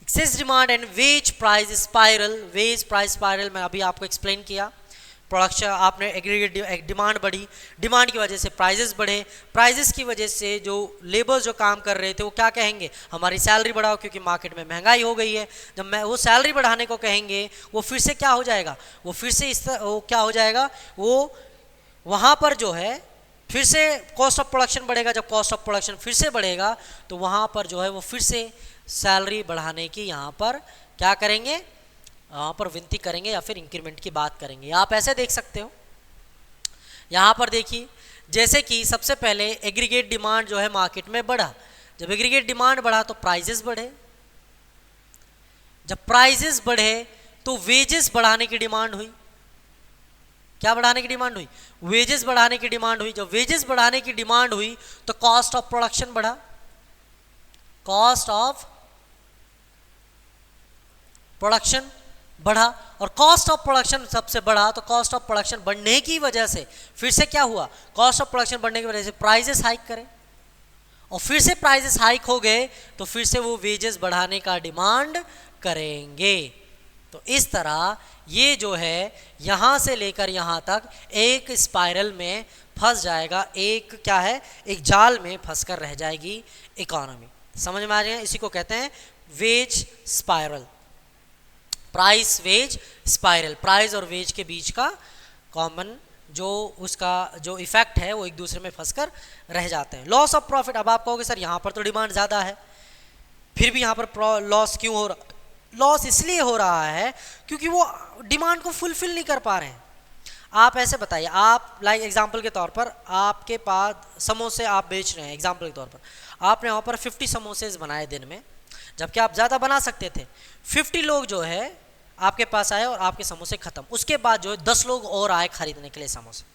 Excess demand and wage price spiral. Wage price spiral में अभी आपको एक्सप्लेन किया। प्रोडक्शन आपने एग्रीगेट डिमांड बढ़ी, डिमांड की वजह से प्राइजेस बढ़े, प्राइजेस की वजह से जो लेबर्स जो काम कर रहे थे वो क्या कहेंगे, हमारी सैलरी बढ़ाओ, क्योंकि मार्केट में महंगाई हो गई है। जब मैं वो सैलरी बढ़ाने को कहेंगे वो फिर से क्या हो जाएगा, वो फिर से वो क्या हो जाएगा, वो वहाँ पर जो है फिर से कॉस्ट ऑफ प्रोडक्शन बढ़ेगा। जब कॉस्ट ऑफ प्रोडक्शन फिर से बढ़ेगा तो वहाँ पर जो है वो फिर से सैलरी बढ़ाने की यहाँ पर क्या करेंगे, यहाँ पर विनती करेंगे या फिर इंक्रीमेंट की बात करेंगे। आप ऐसे देख सकते हो, यहाँ पर देखिए जैसे कि सबसे पहले एग्रीगेट डिमांड जो है मार्केट में बढ़ा। जब एग्रीगेट डिमांड बढ़ा तो प्राइजेस बढ़े, जब प्राइजेस बढ़े तो वेजेस बढ़ाने की डिमांड हुई। क्या बढ़ाने की डिमांड हुई? वेजेस बढ़ाने की डिमांड हुई। जब वेजेस बढ़ाने की डिमांड हुई तो कॉस्ट ऑफ प्रोडक्शन बढ़ा, कॉस्ट ऑफ प्रोडक्शन बढ़ा, और कॉस्ट ऑफ प्रोडक्शन सबसे बढ़ा। तो कॉस्ट ऑफ प्रोडक्शन बढ़ने की वजह से फिर से क्या हुआ? कॉस्ट ऑफ प्रोडक्शन बढ़ने की वजह से प्राइजेस हाइक करें, और फिर से प्राइजेस हाइक हो गए तो फिर से वो वेजेस बढ़ाने का डिमांड करेंगे। तो इस तरह ये जो है यहाँ से लेकर यहाँ तक एक स्पाइरल में फंस जाएगा, एक क्या है, एक जाल में फंस कर रह जाएगी इकोनॉमी। समझ में आ रही है? इसी को कहते हैं wage spiral, price wage spiral. Price और वेज के बीच का कॉमन जो उसका जो इफेक्ट है वो एक दूसरे में फंसकर रह जाते हैं। लॉस ऑफ प्रॉफिट, अब आप कहोगे सर यहाँ पर तो डिमांड ज़्यादा है, फिर भी यहाँ पर लॉस क्यों हो रहा? लॉस इसलिए हो रहा है क्योंकि वो डिमांड को फुलफिल नहीं कर पा रहे हैं। आप ऐसे बताइए, आप लाइक एग्जांपल के तौर पर आपके पास समोसे आप बेच रहे हैं, एग्जांपल के तौर पर आपने वहाँ पर 50 समोसेज बनाए दिन में, जबकि आप ज़्यादा बना सकते थे। 50 लोग जो है आपके पास आए और आपके समोसे खत्म, उसके बाद जो है 10 लोग और आए खरीदने के लिए समोसे,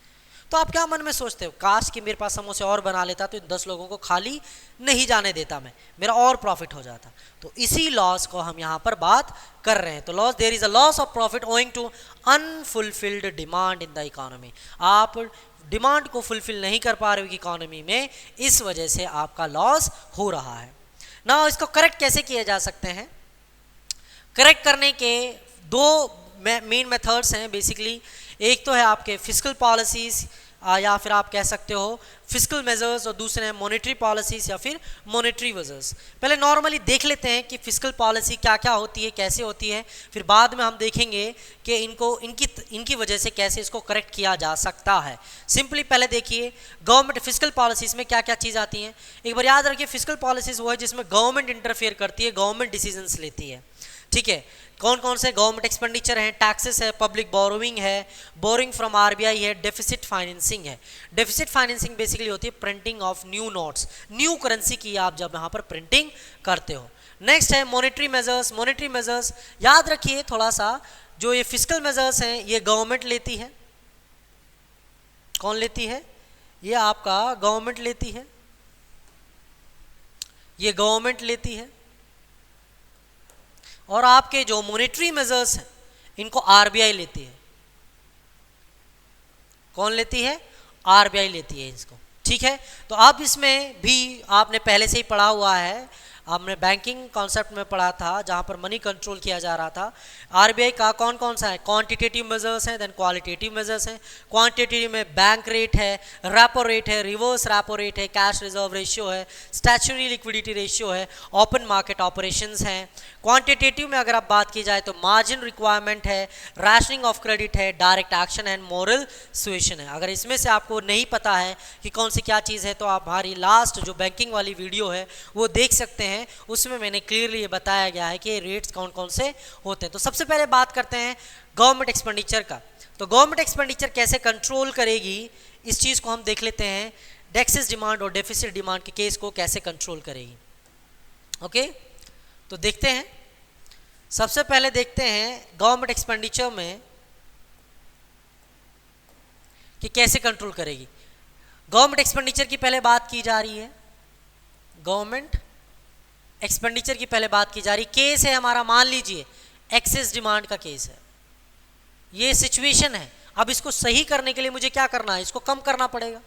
तो आप क्या मन में सोचते हो? काश कि मेरे पास समोसे और बना लेता तो इन 10 लोगों को खाली नहीं जाने देता, मैं मेरा और प्रॉफिट हो जाता। तो इसी लॉस को हम यहाँ पर बात कर रहे हैं। तो loss, there is a loss of profit owing to unfulfilled demand in the economy. आप डिमांड को फुलफिल नहीं कर पा रहे हो इकोनॉमी में, इस वजह से आपका लॉस हो रहा है ना। इसको करेक्ट कैसे किया जा सकते हैं? करेक्ट करने के दो मेन मेथड्स हैं बेसिकली। एक तो है आपके फिस्कल पॉलिसीज या फिर आप कह सकते हो फिस्कल मेजर्स, और दूसरे हैं मॉनेटरी पॉलिसीज या फिर मॉनेटरी मेजर्स। पहले नॉर्मली देख लेते हैं कि फिस्कल पॉलिसी क्या क्या होती है, कैसे होती है, फिर बाद में हम देखेंगे कि इनकी वजह से कैसे इसको करेक्ट किया जा सकता है। सिंपली पहले देखिए गवर्नमेंट फिस्कल पॉलिसीज में क्या क्या चीज़ आती हैं। एक बार याद रखिए, फिस्कल पॉलिसीज वो है जिसमें गवर्नमेंट इंटरफेयर करती है, गवर्नमेंट डिसीजंस लेती है। ठीक है, कौन कौन से गवर्नमेंट एक्सपेंडिचर हैं? टैक्सेस है, पब्लिक बोरोइंग है, बोरिंग फ्रॉम आरबीआई है, डेफिसिट फाइनेंसिंग है। डेफिसिट फाइनेंसिंग बेसिकली होती है printing of new notes, new currency की आप जब यहाँ पर प्रिंटिंग करते हो। नेक्स्ट है मॉनेटरी मेजर्स। मॉनेटरी मेजर्स याद रखिए थोड़ा सा, जो ये फिस्कल मेजर्स हैं ये गवर्नमेंट लेती है। कौन लेती है? ये आपका गवर्नमेंट लेती है, ये गवर्नमेंट लेती है। और आपके जो मॉनेटरी मेजर्स हैं इनको आरबीआई लेती है। कौन लेती है? आरबीआई लेती है इसको। ठीक है, तो अब इसमें भी आपने पहले से ही पढ़ा हुआ है, हमने बैंकिंग कॉन्सेप्ट में पढ़ा था जहाँ पर मनी कंट्रोल किया जा रहा था। आरबीआई का कौन कौन सा है? क्वांटिटेटिव मेजर्स हैं, देन क्वालिटेटिव मेजर्स हैं। क्वांटिटेटिव में बैंक रेट है, रेपो रेट है, रिवर्स रेपो रेट है, कैश रिजर्व रेशियो है, स्टैच्यूटरी लिक्विडिटी रेशियो है, ओपन मार्केट ऑपरेशंस हैं। क्वांटिटेटिव में अगर आप बात की जाए तो मार्जिन रिक्वायरमेंट है, रैशनिंग ऑफ क्रेडिट है, direct action and moral suasion है। अगर इसमें से आपको नहीं पता है कि कौन सी क्या चीज़ है तो आप हमारी लास्ट जो बैंकिंग वाली वीडियो है वो देख सकते हैं, उसमें मैंने क्लियरली ये बताया गया है कि रेट्स कौन कौन से होते हैं। तो सबसे पहले बात करते हैं गवर्नमेंट एक्सपेंडिचर का। तो गवर्नमेंट एक्सपेंडिचर कैसे कंट्रोल करेगी इस चीज़ को हम देख लेते हैं। एक्सेस डिमांड और डेफिसिट डिमांड के केस को कैसे कंट्रोल करेगी। ओके, तो देखते हैं। सबसे पहले देखते हैं गवर्नमेंट एक्सपेंडिचर में कि कैसे कंट्रोल करेगी। गवर्नमेंट एक्सपेंडिचर की पहले बात की जा रही है, गवर्नमेंट एक्सपेंडिचर की पहले बात की जा रही। केस है हमारा, मान लीजिए एक्सेस डिमांड का केस है, ये सिचुएशन है। अब इसको सही करने के लिए मुझे क्या करना है? इसको कम करना पड़ेगा।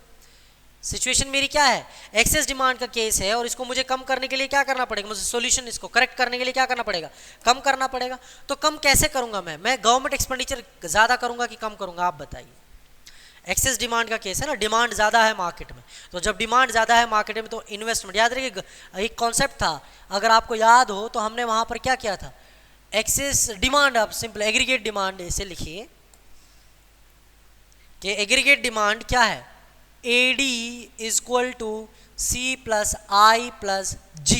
सिचुएशन मेरी क्या है? एक्सेस डिमांड का केस है और इसको मुझे कम करने के लिए क्या करना पड़ेगा? मुझे सॉल्यूशन, इसको करेक्ट करने के लिए क्या करना पड़ेगा? कम करना पड़ेगा। तो कम कैसे करूंगा मैं गवर्नमेंट एक्सपेंडिचर ज़्यादा करूंगा कि कम करूंगा? आप बताइए। एक्सेस डिमांड का केस है ना, डिमांड ज़्यादा है मार्केट में, तो जब डिमांड ज़्यादा है मार्केट में तो इन्वेस्टमेंट, याद रखिए एक कॉन्सेप्ट था, अगर आपको याद हो तो हमने वहाँ पर क्या किया था? एक्सेस डिमांड, आप सिंपल एग्रीगेट डिमांड ऐसे लिखिए कि एग्रीगेट डिमांड क्या है? AD equal to C plus I plus G।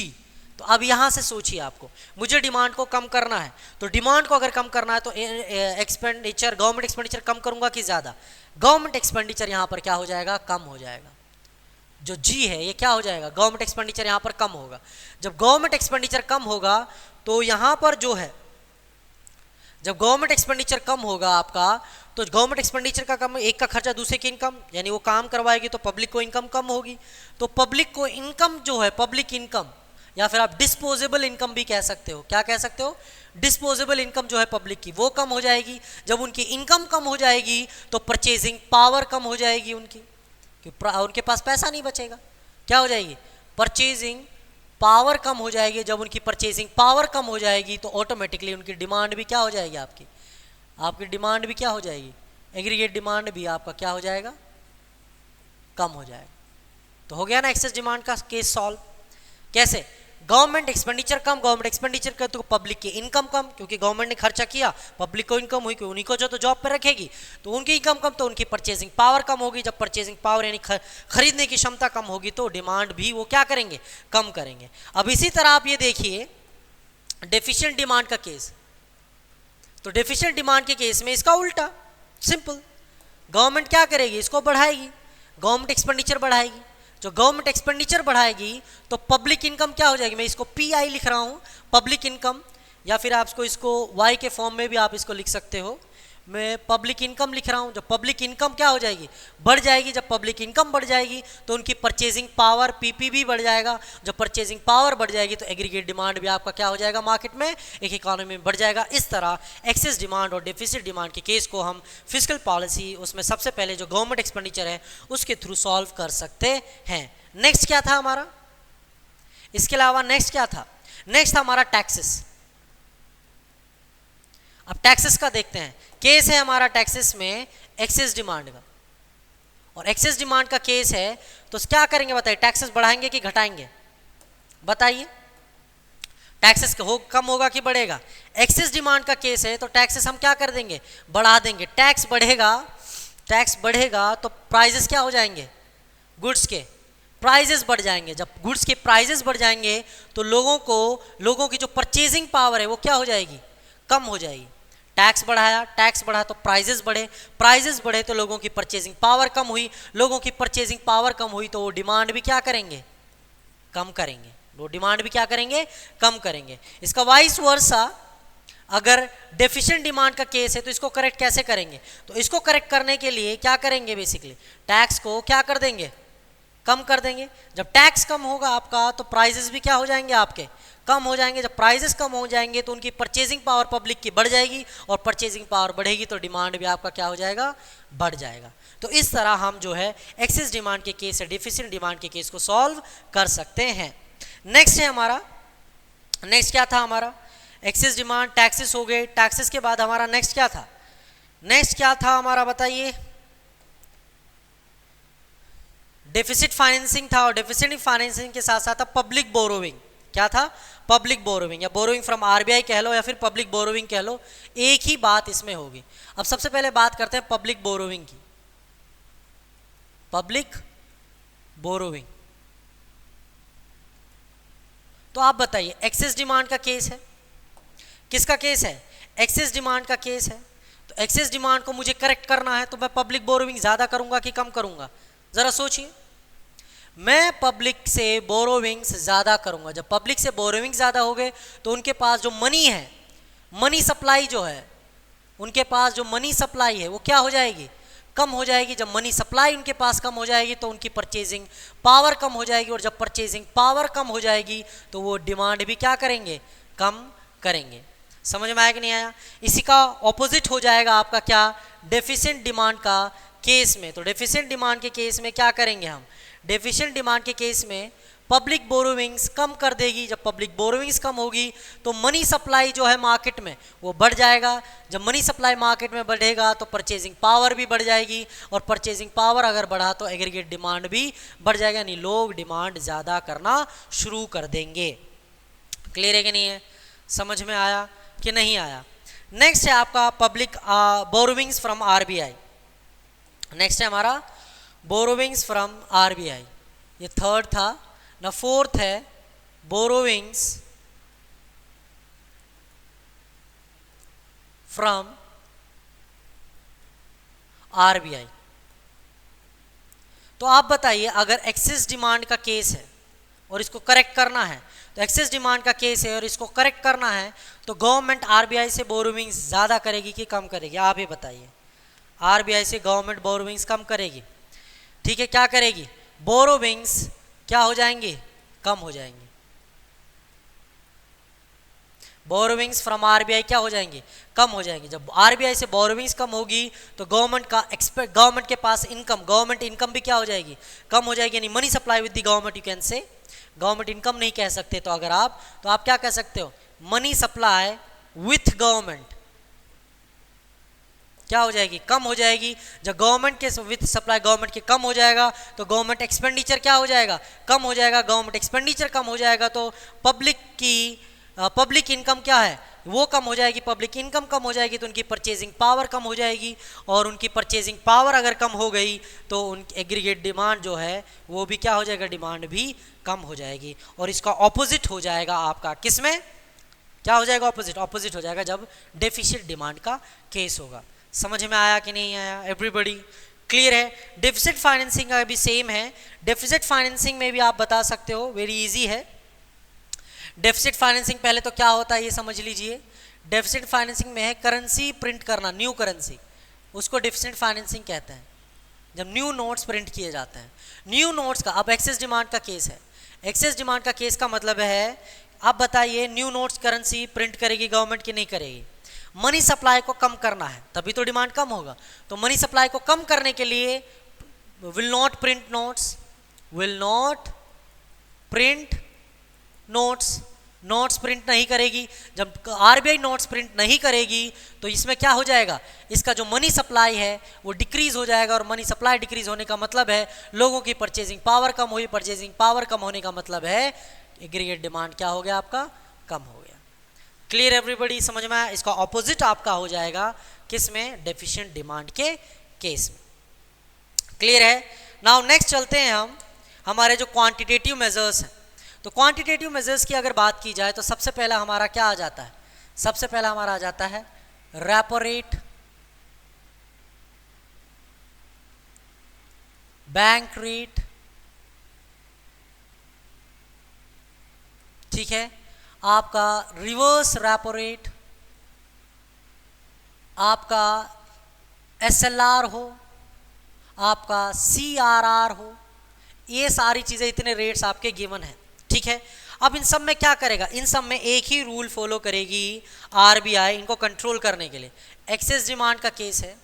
तो अब यहाँ से सोचिए, आपको मुझे डिमांड को कम करना है, तो डिमांड को अगर कम करना है तो एक्सपेंडिचर, गवर्नमेंट एक्सपेंडिचर कम करूंगा कि ज़्यादा? गवर्नमेंट एक्सपेंडिचर यहाँ पर क्या हो जाएगा? कम हो जाएगा। जो G है ये क्या हो जाएगा? गवर्नमेंट एक्सपेंडिचर यहाँ पर कम होगा। जब गवर्नमेंट एक्सपेंडिचर कम होगा तो यहाँ पर जो है जब गवर्नमेंट एक्सपेंडिचर कम होगा आपका, तो गवर्नमेंट एक्सपेंडिचर का कम, एक का खर्चा दूसरे की इनकम, यानी वो काम करवाएगी तो पब्लिक को इनकम कम होगी। तो पब्लिक को इनकम जो है, पब्लिक इनकम, या फिर आप डिस्पोजेबल इनकम भी कह सकते हो। क्या कह सकते हो? डिस्पोजेबल इनकम जो है पब्लिक की, वो कम हो जाएगी। जब उनकी इनकम कम हो जाएगी तो परचेजिंग पावर कम हो जाएगी उनकी, क्योंकि उनके पास पैसा नहीं बचेगा। क्या हो जाएगी? परचेजिंग पावर कम हो जाएगी। जब उनकी परचेजिंग पावर कम हो जाएगी तो ऑटोमेटिकली उनकी डिमांड भी क्या हो जाएगी? आपकी डिमांड भी क्या हो जाएगी? एग्रीगेट डिमांड भी आपका क्या हो जाएगा? कम हो जाएगा। तो हो गया ना एक्सेस डिमांड का केस सॉल्व। कैसे? गवर्नमेंट एक्सपेंडिचर कम, गवर्नमेंट एक्सपेंडिचर कर तो पब्लिक की इनकम कम, क्योंकि गवर्नमेंट ने खर्चा किया, पब्लिक को इनकम हुई, क्योंकि उन्हीं को जो तो जॉब पर रखेगी, तो उनकी इनकम कम, तो उनकी परचेजिंग पावर कम होगी। जब परचेजिंग पावर यानी खरीदने की क्षमता कम होगी तो डिमांड भी वो क्या करेंगे? कम करेंगे। अब इसी तरह आप ये देखिए डेफिशिएंट डिमांड का केस। तो डेफिशिएंट डिमांड के केस में इसका उल्टा, सिंपल, गवर्नमेंट क्या करेगी? इसको बढ़ाएगी, गवर्नमेंट एक्सपेंडिचर बढ़ाएगी। जो गवर्नमेंट एक्सपेंडिचर बढ़ाएगी तो पब्लिक इनकम क्या हो जाएगी? मैं इसको पीआई लिख रहा हूँ, पब्लिक इनकम, या फिर आप इसको वाई के फॉर्म में भी आप इसको लिख सकते हो। मैं पब्लिक इनकम लिख रहा हूँ। जब पब्लिक इनकम क्या हो जाएगी? बढ़ जाएगी। जब पब्लिक इनकम बढ़ जाएगी तो उनकी परचेजिंग पावर, पीपी भी बढ़ जाएगा। जब परचेजिंग पावर बढ़ जाएगी तो एग्रीगेट डिमांड भी आपका क्या हो जाएगा? मार्केट में, एक इकोनॉमी में बढ़ जाएगा। इस तरह एक्सेस डिमांड और डेफिसिट डिमांड के केस को हम फिस्कल पॉलिसी, उसमें सबसे पहले जो गवर्नमेंट एक्सपेंडिचर है उसके थ्रू सॉल्व कर सकते हैं। नेक्स्ट क्या था हमारा? इसके अलावा नेक्स्ट क्या था? नेक्स्ट था हमारा टैक्सेस। अब टैक्सेस का देखते हैं। केस है हमारा टैक्सेस में एक्सेस डिमांड का, और एक्सेस डिमांड का केस है तो क्या करेंगे बताइए? टैक्सेस बढ़ाएंगे कि घटाएंगे? बताइए। टैक्सेस कम होगा कि बढ़ेगा? एक्सेस डिमांड का केस है तो टैक्सेस हम क्या कर देंगे? बढ़ा देंगे। टैक्स बढ़ेगा तो प्राइजेस क्या हो जाएंगे? गुड्स के प्राइजेस बढ़ जाएंगे। जब गुड्स के प्राइजेस बढ़ जाएंगे तो लोगों की जो परचेजिंग पावर है वो क्या हो जाएगी? कम हो जाएगी। टैक्स बढ़ा तो प्राइजेस बढ़े तो लोगों की परचेजिंग पावर कम हुई, लोगों की परचेजिंग पावर कम हुई तो वो डिमांड भी क्या करेंगे? कम करेंगे। वो डिमांड भी क्या करेंगे? कम करेंगे। इसका वाइस वर्सा, अगर डेफिशिएंट डिमांड का केस है तो इसको करेक्ट कैसे करेंगे? तो इसको करेक्ट करने के लिए क्या करेंगे? बेसिकली टैक्स को क्या कर देंगे? कम कर देंगे। जब टैक्स कम होगा आपका तो प्राइजेस भी क्या हो जाएंगे? आपके कम हो जाएंगे। जब प्राइजेस कम हो जाएंगे तो उनकी परचेजिंग पावर पब्लिक की बढ़ जाएगी, और परचेजिंग पावर बढ़ेगी तो डिमांड भी आपका क्या हो जाएगा? बढ़ जाएगा। तो इस तरह हम जो है एक्सेस डिमांड के केस या डेफिशिएंट डिमांड के केस को सॉल्व कर सकते हैं। नेक्स्ट है हमारा, नेक्स्ट क्या था हमारा? एक्सेस डिमांड, टैक्सेस हो गए। टैक्सेस के बाद हमारा नेक्स्ट क्या था? नेक्स्ट क्या था हमारा बताइए? डेफिसिट फाइनेंसिंग था, और डेफिसिट फाइनेंसिंग के साथ साथ पब्लिक बोरोविंग। क्या था? पब्लिक बोरोविंग, या बोरोविंग फ्रॉम आरबीआई कह लो या फिर पब्लिक बोरोविंग कह लो, एक ही बात इसमें होगी। अब सबसे पहले बात करते हैं पब्लिक बोरोविंग की। पब्लिक बोरोविंग, तो आप बताइए, एक्सेस डिमांड का केस है। किसका केस है? एक्सेस डिमांड का केस है। तो एक्सेस डिमांड को मुझे करेक्ट करना है तो मैं पब्लिक बोरोविंग ज्यादा करूंगा कि कम करूंगा? जरा सोचिए। मैं पब्लिक से बोरोविंग्स ज़्यादा करूँगा। जब पब्लिक से बोरोविंग ज़्यादा हो गए तो उनके पास जो मनी है, मनी सप्लाई जो है, उनके पास जो मनी सप्लाई है वो क्या हो जाएगी? कम हो जाएगी। जब मनी सप्लाई उनके पास कम हो जाएगी तो उनकी परचेजिंग पावर कम हो जाएगी, और जब परचेजिंग पावर कम हो जाएगी तो वो डिमांड भी क्या करेंगे? कम करेंगे। समझ में आया कि नहीं आया? इसी का ऑपोजिट हो जाएगा आपका क्या? डेफिशिएंट डिमांड का केस में। तो डेफिशिएंट डिमांड के केस में क्या करेंगे हम? डेफिशिएंट डिमांड के केस में पब्लिक बोरोविंग्स कम कर देगी। जब पब्लिक बोरोविंग्स कम होगी तो मनी सप्लाई जो है मार्केट में वो बढ़ जाएगा। जब मनी सप्लाई मार्केट में बढ़ेगा तो परचेजिंग पावर भी बढ़ जाएगी, और परचेजिंग पावर अगर बढ़ा तो एग्रीगेट डिमांड भी बढ़ जाएगा, यानी लोग डिमांड ज़्यादा करना शुरू कर देंगे। क्लियर है कि नहीं है? समझ में आया कि नहीं आया? नेक्स्ट है आपका public borrowings from RBI. Next है हमारा बोरोविंग्स फ्रॉम आरबीआई, ये थर्ड था ना। फोर्थ है बोरोविंग्स फ्रॉम आरबीआई। तो आप बताइए, अगर एक्सेस डिमांड का केस है और इसको करेक्ट करना है, तो एक्सेस डिमांड का केस है और इसको करेक्ट करना है, तो गवर्नमेंट आरबीआई से बोरोविंग्स ज़्यादा करेगी कि कम करेगी? आप ही बताइए। आरबीआई से गवर्नमेंट बोरोविंग्स कम करेगी, ठीक है। क्या करेगी? बोरोविंग्स क्या हो जाएंगे? कम हो जाएंगे। बोरोविंग्स फ्रॉम आरबीआई क्या हो जाएंगे? कम हो जाएंगे। जब आरबीआई से बोरोविंग्स कम होगी तो गवर्नमेंट के पास गवर्नमेंट इनकम भी क्या हो जाएगी? कम हो जाएगी, यानी money supply with the government you can say. Government income नहीं कह सकते तो अगर आप, तो आप क्या कह सकते हो? मनी सप्लाई विथ गवर्नमेंट क्या हो जाएगी? कम हो जाएगी। जब गवर्नमेंट के विथ सप्लाई गवर्नमेंट के कम हो जाएगा तो गवर्नमेंट एक्सपेंडिचर क्या हो जाएगा? कम हो जाएगा। गवर्नमेंट एक्सपेंडिचर कम हो जाएगा तो पब्लिक इनकम क्या है? वो कम हो जाएगी। पब्लिक इनकम कम हो जाएगी तो उनकी परचेजिंग पावर कम हो जाएगी, और उनकी परचेजिंग पावर अगर कम हो गई तो उनकी एग्रीगेट डिमांड जो है वो भी क्या हो जाएगा? डिमांड भी कम हो जाएगी। और इसका ऑपोजिट हो जाएगा आपका किसमें? क्या हो जाएगा? ऑपोजिट हो जाएगा जब डेफिसिट डिमांड का केस होगा। समझ में आया कि नहीं आया? एवरीबॉडी क्लियर है? डेफिसिट फाइनेंसिंग का भी सेम है। डेफिसिट फाइनेंसिंग में भी आप बता सकते हो, वेरी इजी है। डेफिसिट फाइनेंसिंग पहले तो क्या होता है ये समझ लीजिए। डेफिसिट फाइनेंसिंग में है करेंसी प्रिंट करना, न्यू करेंसी, उसको डेफिसिट फाइनेंसिंग कहते हैं, जब न्यू नोट्स प्रिंट किए जाते हैं। न्यू नोट्स का अब एक्सेस डिमांड का केस है। एक्सेस डिमांड का केस का मतलब है, आप बताइए न्यू नोट्स करेंसी प्रिंट करेगी गवर्नमेंट की नहीं करेगी? मनी सप्लाई को कम करना है तभी तो डिमांड कम होगा। तो मनी सप्लाई को कम करने के लिए will not print notes print नहीं करेगी। जब आरबीआई नोट्स प्रिंट नहीं करेगी तो इसमें क्या हो जाएगा? इसका जो मनी सप्लाई है वो डिक्रीज हो जाएगा, और मनी सप्लाई डिक्रीज होने का मतलब है लोगों की परचेजिंग पावर कम हुई। परचेजिंग पावर कम होने का मतलब है एग्रीगेट डिमांड क्या हो गया? आपका कम हो गया। Clear everybody? समझ में आया? इसका ऑपोजिट आपका हो जाएगा किसमें? डेफिशिएंट डिमांड के केस में। क्लियर है? नाउ नेक्स्ट चलते हैं हम हमारे जो क्वांटिटेटिव मेजर्स हैं। तो क्वांटिटेटिव मेजर्स की अगर बात की जाए तो सबसे पहला हमारा क्या आ जाता है? सबसे पहला हमारा आ जाता है रेपो रेट, बैंक रेट, ठीक है, आपका रिवर्स रेपो रेट, आपका एसएलआर हो, आपका सीआरआर हो, ये सारी चीज़ें, इतने रेट्स आपके गिवन हैं, ठीक है। अब इन सब में क्या करेगा? इन सब में एक ही रूल फॉलो करेगी आरबीआई इनको कंट्रोल करने के लिए। एक्सेस डिमांड का केस है,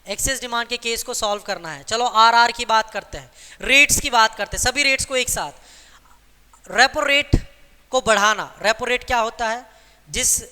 एक्सेस डिमांड के केस को सॉल्व करना है। चलो आरआर की बात करते हैं, रेट्स की बात करते हैं, सभी रेट्स को एक साथ। रेपो रेट को बढ़ाना। रेपो रेट क्या होता है? जिस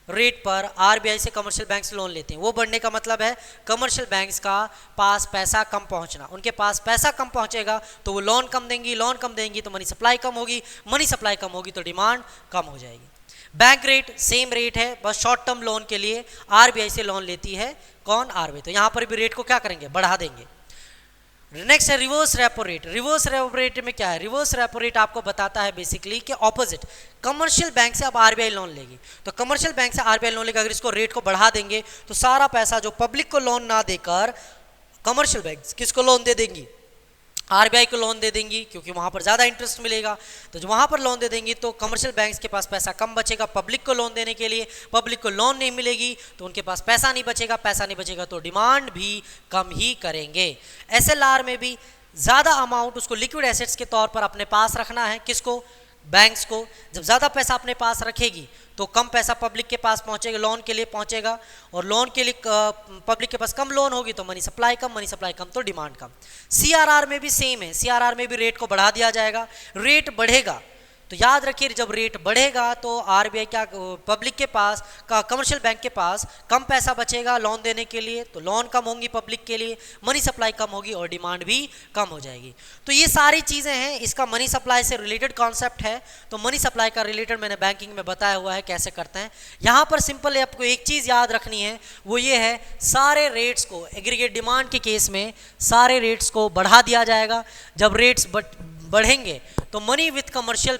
रेट पर आरबीआई से कमर्शियल बैंक्स लोन लेते हैं वो बढ़ने का मतलब है कमर्शियल बैंक्स का पास पैसा कम पहुंचना। उनके पास पैसा कम पहुंचेगा तो वो लोन कम देंगी, लोन कम देंगी तो मनी सप्लाई कम होगी, मनी सप्लाई कम होगी तो डिमांड कम हो जाएगी। बैंक रेट सेम रेट है, बस शॉर्ट टर्म लोन के लिए आरबीआई से लोन लेती है कौन? आरबीआई। तो यहाँ पर भी रेट को क्या करेंगे? बढ़ा देंगे। नेक्स्ट है reverse repo rate. Reverse repo rate में क्या है? रिवर्स रेपो रेट आपको बताता है बेसिकली कि ऑपोजिट, कमर्शियल बैंक से अब आरबीआई लोन लेगी तो कमर्शियल बैंक से आरबीआई लोन लेगी, अगर इसको रेट को बढ़ा देंगे तो सारा पैसा जो पब्लिक को लोन ना देकर कमर्शियल बैंक किसको लोन दे देंगी? आरबीआई को लोन दे देंगी, क्योंकि वहाँ पर ज़्यादा इंटरेस्ट मिलेगा। तो जो वहाँ पर लोन दे देंगी तो कमर्शियल बैंक्स के पास पैसा कम बचेगा पब्लिक को लोन देने के लिए, पब्लिक को लोन नहीं मिलेगी तो उनके पास पैसा नहीं बचेगा, पैसा नहीं बचेगा तो डिमांड भी कम ही करेंगे। एसएलआर में भी ज़्यादा अमाउंट उसको लिक्विड एसेट्स के तौर पर अपने पास रखना है, किसको? बैंक्स को। जब ज़्यादा पैसा अपने पास रखेगी तो कम पैसा पब्लिक के पास पहुंचेगा, लोन के लिए पहुंचेगा, और लोन के लिए पब्लिक के पास कम लोन होगी तो मनी सप्लाई कम, मनी सप्लाई कम तो डिमांड कम। सीआरआर में भी सेम है, सीआरआर में भी रेट को बढ़ा दिया जाएगा। रेट बढ़ेगा तो याद रखिए जब रेट बढ़ेगा तो आरबीआई क्या, पब्लिक के पास का, कमर्शियल बैंक के पास कम पैसा बचेगा लोन देने के लिए तो लोन कम होंगी पब्लिक के लिए, मनी सप्लाई कम होगी और डिमांड भी कम हो जाएगी। तो ये सारी चीज़ें हैं, इसका मनी सप्लाई से रिलेटेड कॉन्सेप्ट है। तो मनी सप्लाई का रिलेटेड मैंने बैंकिंग में बताया हुआ है कैसे करते हैं। यहाँ पर सिंपल है, आपको एक चीज़ याद रखनी है, वो ये है सारे रेट्स को एग्रीगेट डिमांड के केस में सारे रेट्स को बढ़ा दिया जाएगा। जब रेट्स बढ़ेंगे तो मनी विथ कमर्शियल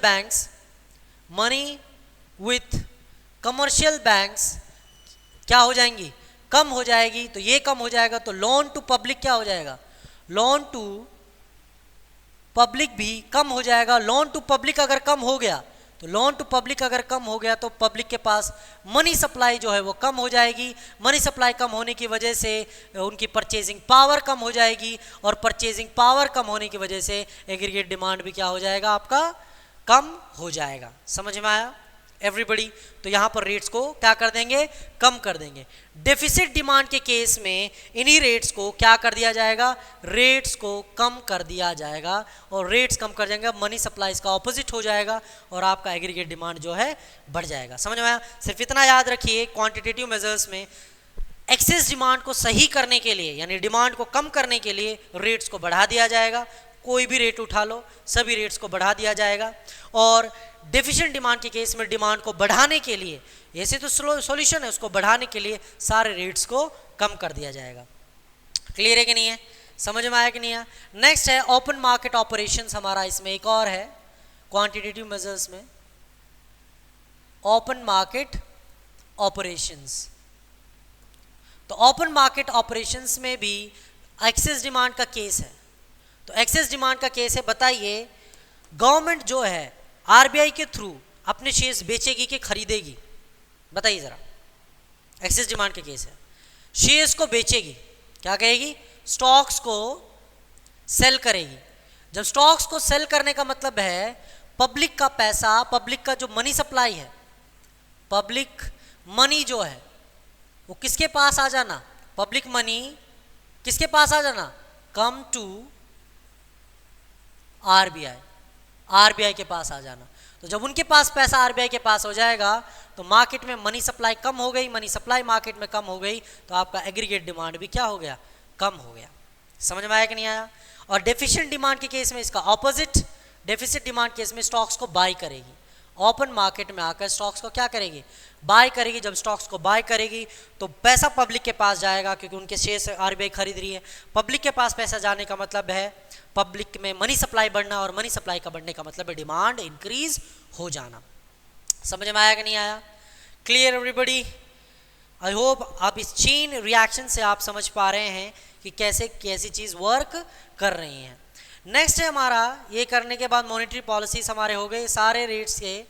बैंक्स क्या हो जाएंगी? कम हो जाएगी। तो ये कम हो जाएगा तो लोन टू पब्लिक क्या हो जाएगा? लोन टू पब्लिक भी कम हो जाएगा। लोन टू पब्लिक अगर कम हो गया तो लोन टू पब्लिक अगर कम हो गया तो पब्लिक के पास मनी सप्लाई जो है वो कम हो जाएगी। मनी सप्लाई कम होने की वजह से उनकी परचेजिंग पावर कम हो जाएगी और परचेजिंग पावर कम होने की वजह से एग्रीगेट डिमांड भी क्या हो जाएगा, आपका कम हो जाएगा। समझ में आया एवरीबडी? तो यहाँ पर रेट्स को क्या कर देंगे, कम कर देंगे। डेफिसिट डिमांड के केस में इन्हीं रेट्स को क्या कर दिया जाएगा, रेट्स को कम कर दिया जाएगा और रेट्स कम कर जाएंगे, मनी सप्लाई इसका ऑपोजिट हो जाएगा और आपका एग्रीगेट डिमांड जो है बढ़ जाएगा। समझ में आया? सिर्फ इतना याद रखिए, क्वांटिटेटिव मेजर्स में एक्सेस डिमांड को सही करने के लिए यानी डिमांड को कम करने के लिए रेट्स को बढ़ा दिया जाएगा। कोई भी रेट उठा लो, सभी रेट्स को बढ़ा दिया जाएगा। और डेफिशिएंट डिमांड के केस में डिमांड को बढ़ाने के लिए, ऐसे तो सॉल्यूशन है, उसको बढ़ाने के लिए सारे रेट्स को कम कर दिया जाएगा। क्लियर है कि नहीं है? समझ में आया कि नहीं है? नेक्स्ट है ओपन मार्केट ऑपरेशंस। हमारा इसमें एक और है क्वांटिटेटिव मेजर्स में, ओपन मार्केट ऑपरेशंस। तो ओपन मार्केट ऑपरेशंस में भी एक्सेस डिमांड का केस है। तो एक्सेस डिमांड का केस है, बताइए गवर्नमेंट जो है आरबीआई के थ्रू अपने शेयर्स बेचेगी कि खरीदेगी? बताइए जरा। एक्सेस डिमांड के केस है, शेयर्स को बेचेगी, क्या कहेगी, स्टॉक्स को सेल करेगी। जब स्टॉक्स को सेल करने का मतलब है पब्लिक का पैसा, पब्लिक का जो मनी सप्लाई है, पब्लिक मनी जो है वो किसके पास आ जाना, पब्लिक मनी किसके पास आ जाना, कम टू आरबीआई, आरबीआई के पास आ जाना। तो जब उनके पास पैसा आरबीआई के पास हो जाएगा तो मार्केट में मनी सप्लाई कम हो गई, मनी सप्लाई मार्केट में कम हो गई तो आपका एग्रीगेट डिमांड भी क्या हो गया, कम हो गया। समझ में आया कि नहीं आया? और डेफिशिएंट डिमांड के केस में इसका ऑपोजिट, डेफिसिट डिमांड केस में स्टॉक्स को बाय करेगी, ओपन मार्केट में आकर स्टॉक्स को क्या करेगी, बाय करेगी। जब स्टॉक्स को बाय करेगी तो पैसा पब्लिक के पास जाएगा क्योंकि उनके शेयर्स आरबीआई खरीद रही है। पब्लिक के पास पैसा जाने का मतलब है पब्लिक में मनी सप्लाई बढ़ना और मनी सप्लाई का बढ़ने का मतलब है डिमांड इंक्रीज हो जाना। समझ में आया कि नहीं आया? Clear everybody? आई होप आप इस चेन रिएक्शन से आप समझ पा रहे हैं कि कैसे कैसी चीज़ वर्क कर रही है। नेक्स्ट है हमारा, ये करने के बाद मॉनेटरी पॉलिसीज हमारे हो गए, सारे रेट्स के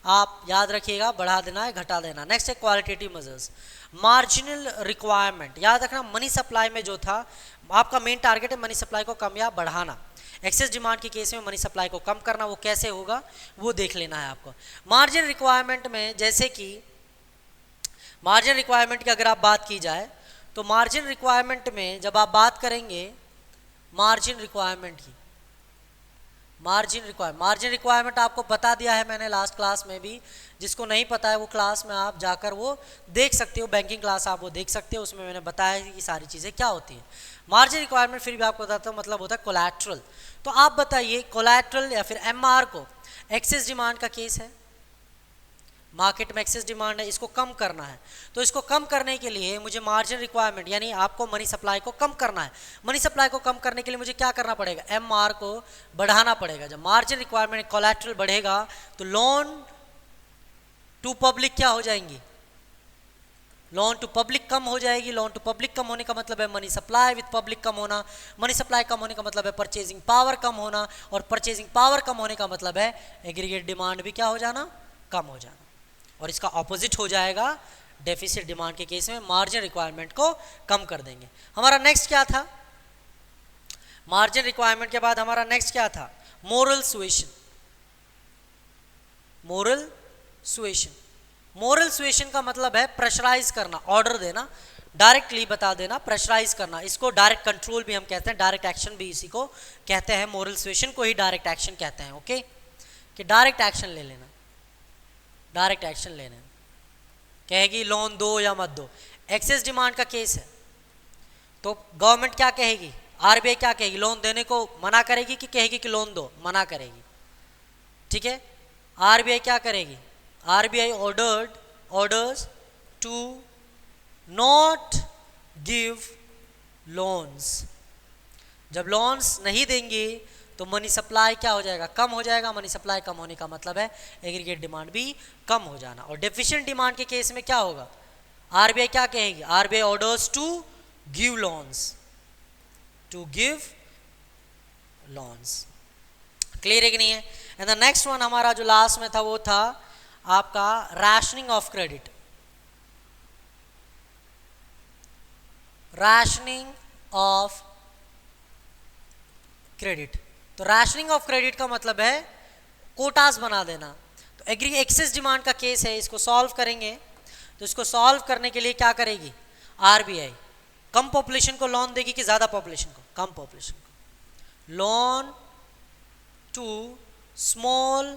आप याद रखिएगा, बढ़ा देना है, घटा देना। नेक्स्ट है क्वालिटेटिव मेजर्स। मार्जिनल रिक्वायरमेंट, याद रखना मनी सप्लाई में जो था आपका मेन टारगेट है मनी सप्लाई को कम या बढ़ाना। एक्सेस डिमांड के केस में मनी सप्लाई को कम करना, वो कैसे होगा वो देख लेना है आपको। मार्जिन रिक्वायरमेंट में जैसे कि मार्जिन रिक्वायरमेंट की अगर आप बात की जाए तो मार्जिन रिक्वायरमेंट में जब आप बात करेंगे मार्जिन रिक्वायरमेंट की, मार्जिन रिक्वायरमेंट आपको बता दिया है मैंने लास्ट क्लास में भी। जिसको नहीं पता है वो क्लास में आप जाकर वो देख सकते हो, बैंकिंग क्लास आप वो देख सकते हो, उसमें मैंने बताया कि सारी चीज़ें क्या होती हैं। मार्जिन रिक्वायरमेंट फिर भी आपको बताता हूँ, मतलब होता है कोलैटरल। तो आप बताइए कोलैटरल या फिर एमआर को एक्सेस डिमांड का केस है, मार्केट में एक्सेस डिमांड है, इसको कम करना है। तो इसको कम करने के लिए मुझे मार्जिन रिक्वायरमेंट यानी आपको मनी सप्लाई को कम करना है। मनी सप्लाई को कम करने के लिए मुझे क्या करना पड़ेगा, एमआर को बढ़ाना पड़ेगा। जब मार्जिन रिक्वायरमेंट कोलैटरल बढ़ेगा तो लोन टू पब्लिक क्या हो जाएंगी, लोन टू पब्लिक कम हो जाएगी। लोन टू पब्लिक कम होने का मतलब है मनी सप्लाई विद पब्लिक कम होना, मनी सप्लाई कम होने का मतलब है परचेजिंग पावर कम होना, और परचेजिंग पावर कम होने का मतलब है एग्रीगेट डिमांड भी क्या हो जाना, कम हो जाना। और इसका ऑपोजिट हो जाएगा डेफिसिट डिमांड के केस में, मार्जिन रिक्वायरमेंट को कम कर देंगे। हमारा नेक्स्ट क्या था, मार्जिन रिक्वायरमेंट के बाद हमारा नेक्स्ट क्या था, moral suasion. Moral suasion, moral suasion का मतलब है प्रेशराइज करना, ऑर्डर देना, डायरेक्टली बता देना, प्रेशराइज करना। इसको डायरेक्ट कंट्रोल भी हम कहते हैं, डायरेक्ट एक्शन भी इसी को कहते हैं, मोरल सुएशन को ही डायरेक्ट एक्शन कहते हैं। ओके, कि डायरेक्ट एक्शन ले लेना, डायरेक्ट एक्शन लेना, कहेगी लोन दो या मत दो। एक्सेस डिमांड का केस है तो गवर्नमेंट क्या कहेगी, आरबीआई क्या कहेगी, लोन देने को मना करेगी कि कहेगी कि लोन दो, मना करेगी। ठीक है, आरबीआई क्या करेगी, RBI orders to not give loans. जब लोन्स नहीं देंगे तो मनी सप्लाई क्या हो जाएगा, कम हो जाएगा। मनी सप्लाई कम होने का मतलब है एग्रीगेट डिमांड भी कम हो जाना। और डेफिशिएंट डिमांड के केस में क्या होगा, आरबीआई क्या कहेगी, RBI orders to give loans, to give loans. Clear है कि नहीं है? एंड द नेक्स्ट वन हमारा जो लास्ट में था वो था आपका rationing of credit. Rationing of credit, तो राशनिंग ऑफ क्रेडिट का मतलब है कोटास बना देना। तो एग्री एक्सेस डिमांड का केस है, इसको सॉल्व करेंगे। तो इसको सॉल्व करने के लिए क्या करेगी आरबीआई? कम पॉपुलेशन को लोन देगी कि ज़्यादा पॉपुलेशन को? कम पॉपुलेशन को। लोन टू स्मॉल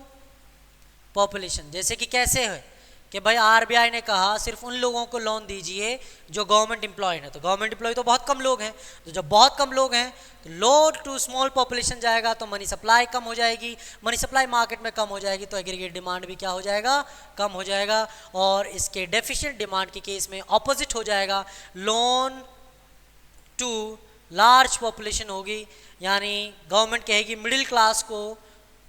पॉपुलेशन, जैसे कि कैसे है कि भाई आरबीआई ने कहा सिर्फ उन लोगों को लोन दीजिए जो गवर्नमेंट एम्प्लॉयड है। तो गवर्नमेंट एम्प्लॉय तो बहुत कम लोग हैं, तो जब बहुत कम लोग हैं तो लोन टू स्मॉल पॉपुलेशन जाएगा तो मनी सप्लाई कम हो जाएगी, मनी सप्लाई मार्केट में कम हो जाएगी तो एग्रीगेट डिमांड भी क्या हो जाएगा? कम हो जाएगा। और इसके डेफिशिएंट डिमांड के केस में ऑपोजिट हो जाएगा, लोन टू लार्ज पॉपुलेशन होगी, यानी गवर्नमेंट कहेगी मिडिल क्लास को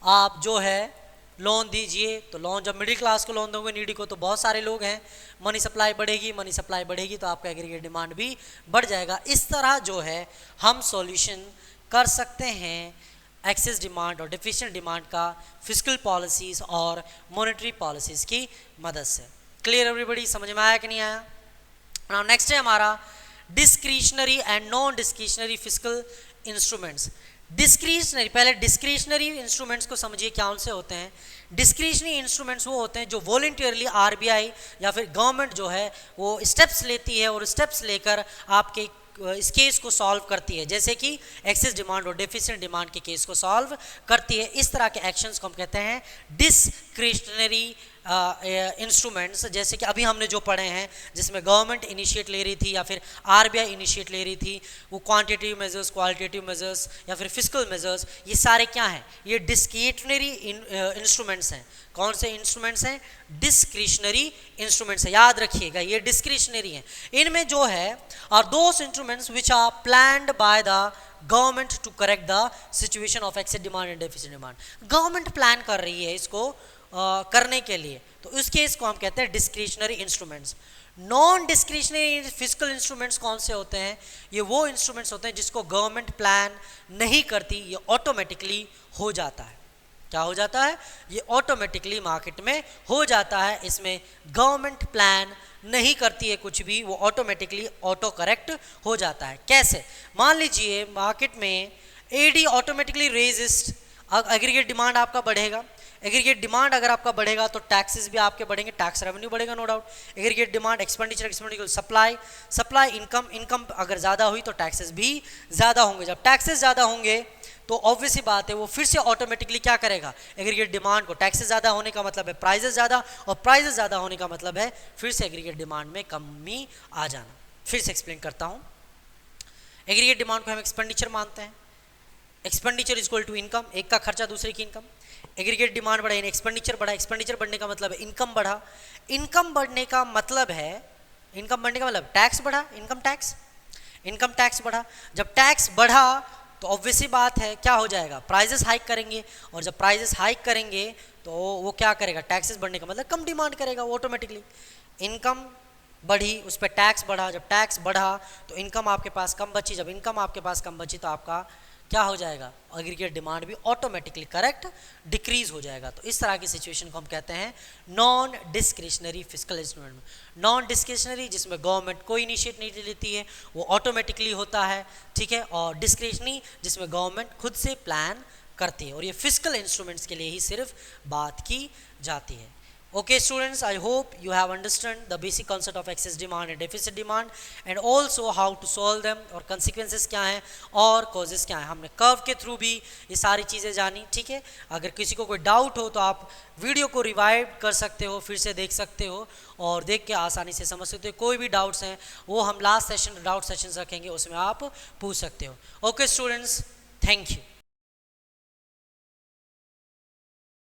आप जो है लोन दीजिए। तो लोन जब मिडिल क्लास को लोन दोगे, नीडी को तो बहुत सारे लोग हैं, मनी सप्लाई बढ़ेगी, मनी सप्लाई बढ़ेगी तो आपका एग्रीगेट डिमांड भी बढ़ जाएगा। इस तरह जो है हम सॉल्यूशन कर सकते हैं एक्सेस डिमांड और डेफिशिएंट डिमांड का फिस्कल पॉलिसीज और मॉनेटरी पॉलिसीज की मदद से। Clear everybody? समझ में आया कि नहीं आया? नाउ नेक्स्ट है हमारा discretionary and non discretionary fiscal instruments. Discretionary, पहले डिस्क्रिशनरी इंस्ट्रूमेंट्स को समझिए क्या उनसे होते हैं। डिस्क्रिशनरी इंस्ट्रूमेंट्स वो होते हैं जो वॉलंटियरली आरबीआई या फिर गवर्नमेंट जो है वो स्टेप्स लेती है और स्टेप्स लेकर आपके इस केस को सॉल्व करती है, जैसे कि एक्सेस डिमांड और डेफिशिएंट डिमांड के केस को सॉल्व करती है। इस तरह के एक्शंस को हम कहते हैं डिस्क्रिशनरी इंस्ट्रूमेंट्स, जैसे कि अभी हमने जो पढ़े हैं जिसमें गवर्नमेंट इनिशिएट ले रही थी या फिर आरबीआई इनिशिएट ले रही थी, वो क्वांटिटेटिव मेजर्स, क्वालिटेटिव मेजर्स या फिर फिस्कल मेजर्स, ये सारे क्या हैं? ये डिस्क्रिशनरी इंस्ट्रूमेंट्स हैं। कौन से इंस्ट्रूमेंट्स हैं? डिस्क्रिशनरी इंस्ट्रूमेंट्स है, याद रखिएगा ये डिस्क्रिशनरी हैं। इनमें जो है are those instruments which are planned by the government to correct the situation of excess demand and deficit demand. Government plan कर रही है इसको करने के लिए, तो इस केस को हम कहते हैं discretionary instruments. Non discretionary fiscal instruments कौन से होते हैं? ये वो इंस्ट्रूमेंट्स होते हैं जिसको गवर्नमेंट प्लान नहीं करती, ये ऑटोमेटिकली हो जाता है। क्या हो जाता है? ये ऑटोमेटिकली मार्केट में हो जाता है। इसमें गवर्नमेंट प्लान नहीं करती है कुछ भी, वो ऑटोमेटिकली ऑटो करेक्ट हो जाता है। कैसे? मान लीजिए मार्केट में AD automatically resist, aggregate demand आपका बढ़ेगा। एग्रीगेट डिमांड अगर आपका बढ़ेगा तो टैक्सेस भी आपके बढ़ेंगे, टैक्स रेवेन्यू बढ़ेगा no doubt. Aggregate demand, expenditure, expenditure, supply, supply, income, income अगर ज़्यादा हुई तो टैक्सेस भी ज़्यादा होंगे। जब टैक्सेस ज़्यादा होंगे तो ऑब्वियस ही बात है वो फिर से ऑटोमेटिकली क्या करेगा? एग्रीगेट डिमांड को, टैक्सेस ज़्यादा होने का मतलब है प्राइजेस ज़्यादा, और प्राइजेस ज़्यादा होने का मतलब है फिर से एग्रीगेट डिमांड में कमी आ जाना। फिर से एक्सप्लेन करता हूँ। एग्रीगेट डिमांड को हम एक्सपेंडिचर मानते हैं, expenditure is equal to income, एक का खर्चा दूसरे की इनकम। एग्रीगेट डिमांड बढ़ा यानी एक्सपेंडिचर बढ़ा, एक्सपेंडिचर बढ़ने का मतलब है इनकम बढ़ा, इनकम बढ़ने का मतलब है, इनकम बढ़ने का मतलब टैक्स बढ़ा, इनकम टैक्स, इनकम टैक्स बढ़ा। जब टैक्स बढ़ा तो ऑब्वियस ही बात है क्या हो जाएगा? प्राइजेस हाइक करेंगे, और जब प्राइजेस हाइक करेंगे तो वो क्या करेगा? टैक्सेस बढ़ने का मतलब कम डिमांड करेगा वो ऑटोमेटिकली। इनकम बढ़ी, उस पर टैक्स बढ़ा, जब टैक्स बढ़ा तो इनकम आपके पास कम बची, जब इनकम आपके पास कम बची तो आपका क्या हो जाएगा? एग्रीगेट डिमांड भी ऑटोमेटिकली करेक्ट डिक्रीज हो जाएगा। तो इस तरह की सिचुएशन को हम कहते हैं non discretionary fiscal instrument. Non discretionary जिसमें गवर्नमेंट कोई इनिशिएट नहीं लेती है, वो ऑटोमेटिकली होता है, ठीक है। और डिस्क्रिशनरी जिसमें गवर्नमेंट खुद से प्लान करती है, और ये फिस्कल इंस्ट्रूमेंट्स के लिए ही सिर्फ बात की जाती है। Okay students, I hope you have understood the basic concept of excess demand and deficit demand and also how to solve them, और consequences क्या हैं और causes क्या हैं। हमने कर्व के थ्रू भी ये सारी चीज़ें जानी, ठीक है। अगर किसी को कोई डाउट हो तो आप वीडियो को रिवाइव कर सकते हो, फिर से देख सकते हो और देख के आसानी से समझ सकते हो। कोई भी डाउट्स हैं वो हम लास्ट सेशन डाउट सेशन रखेंगे, उसमें आप पूछ सकते हो। Okay students, thank you.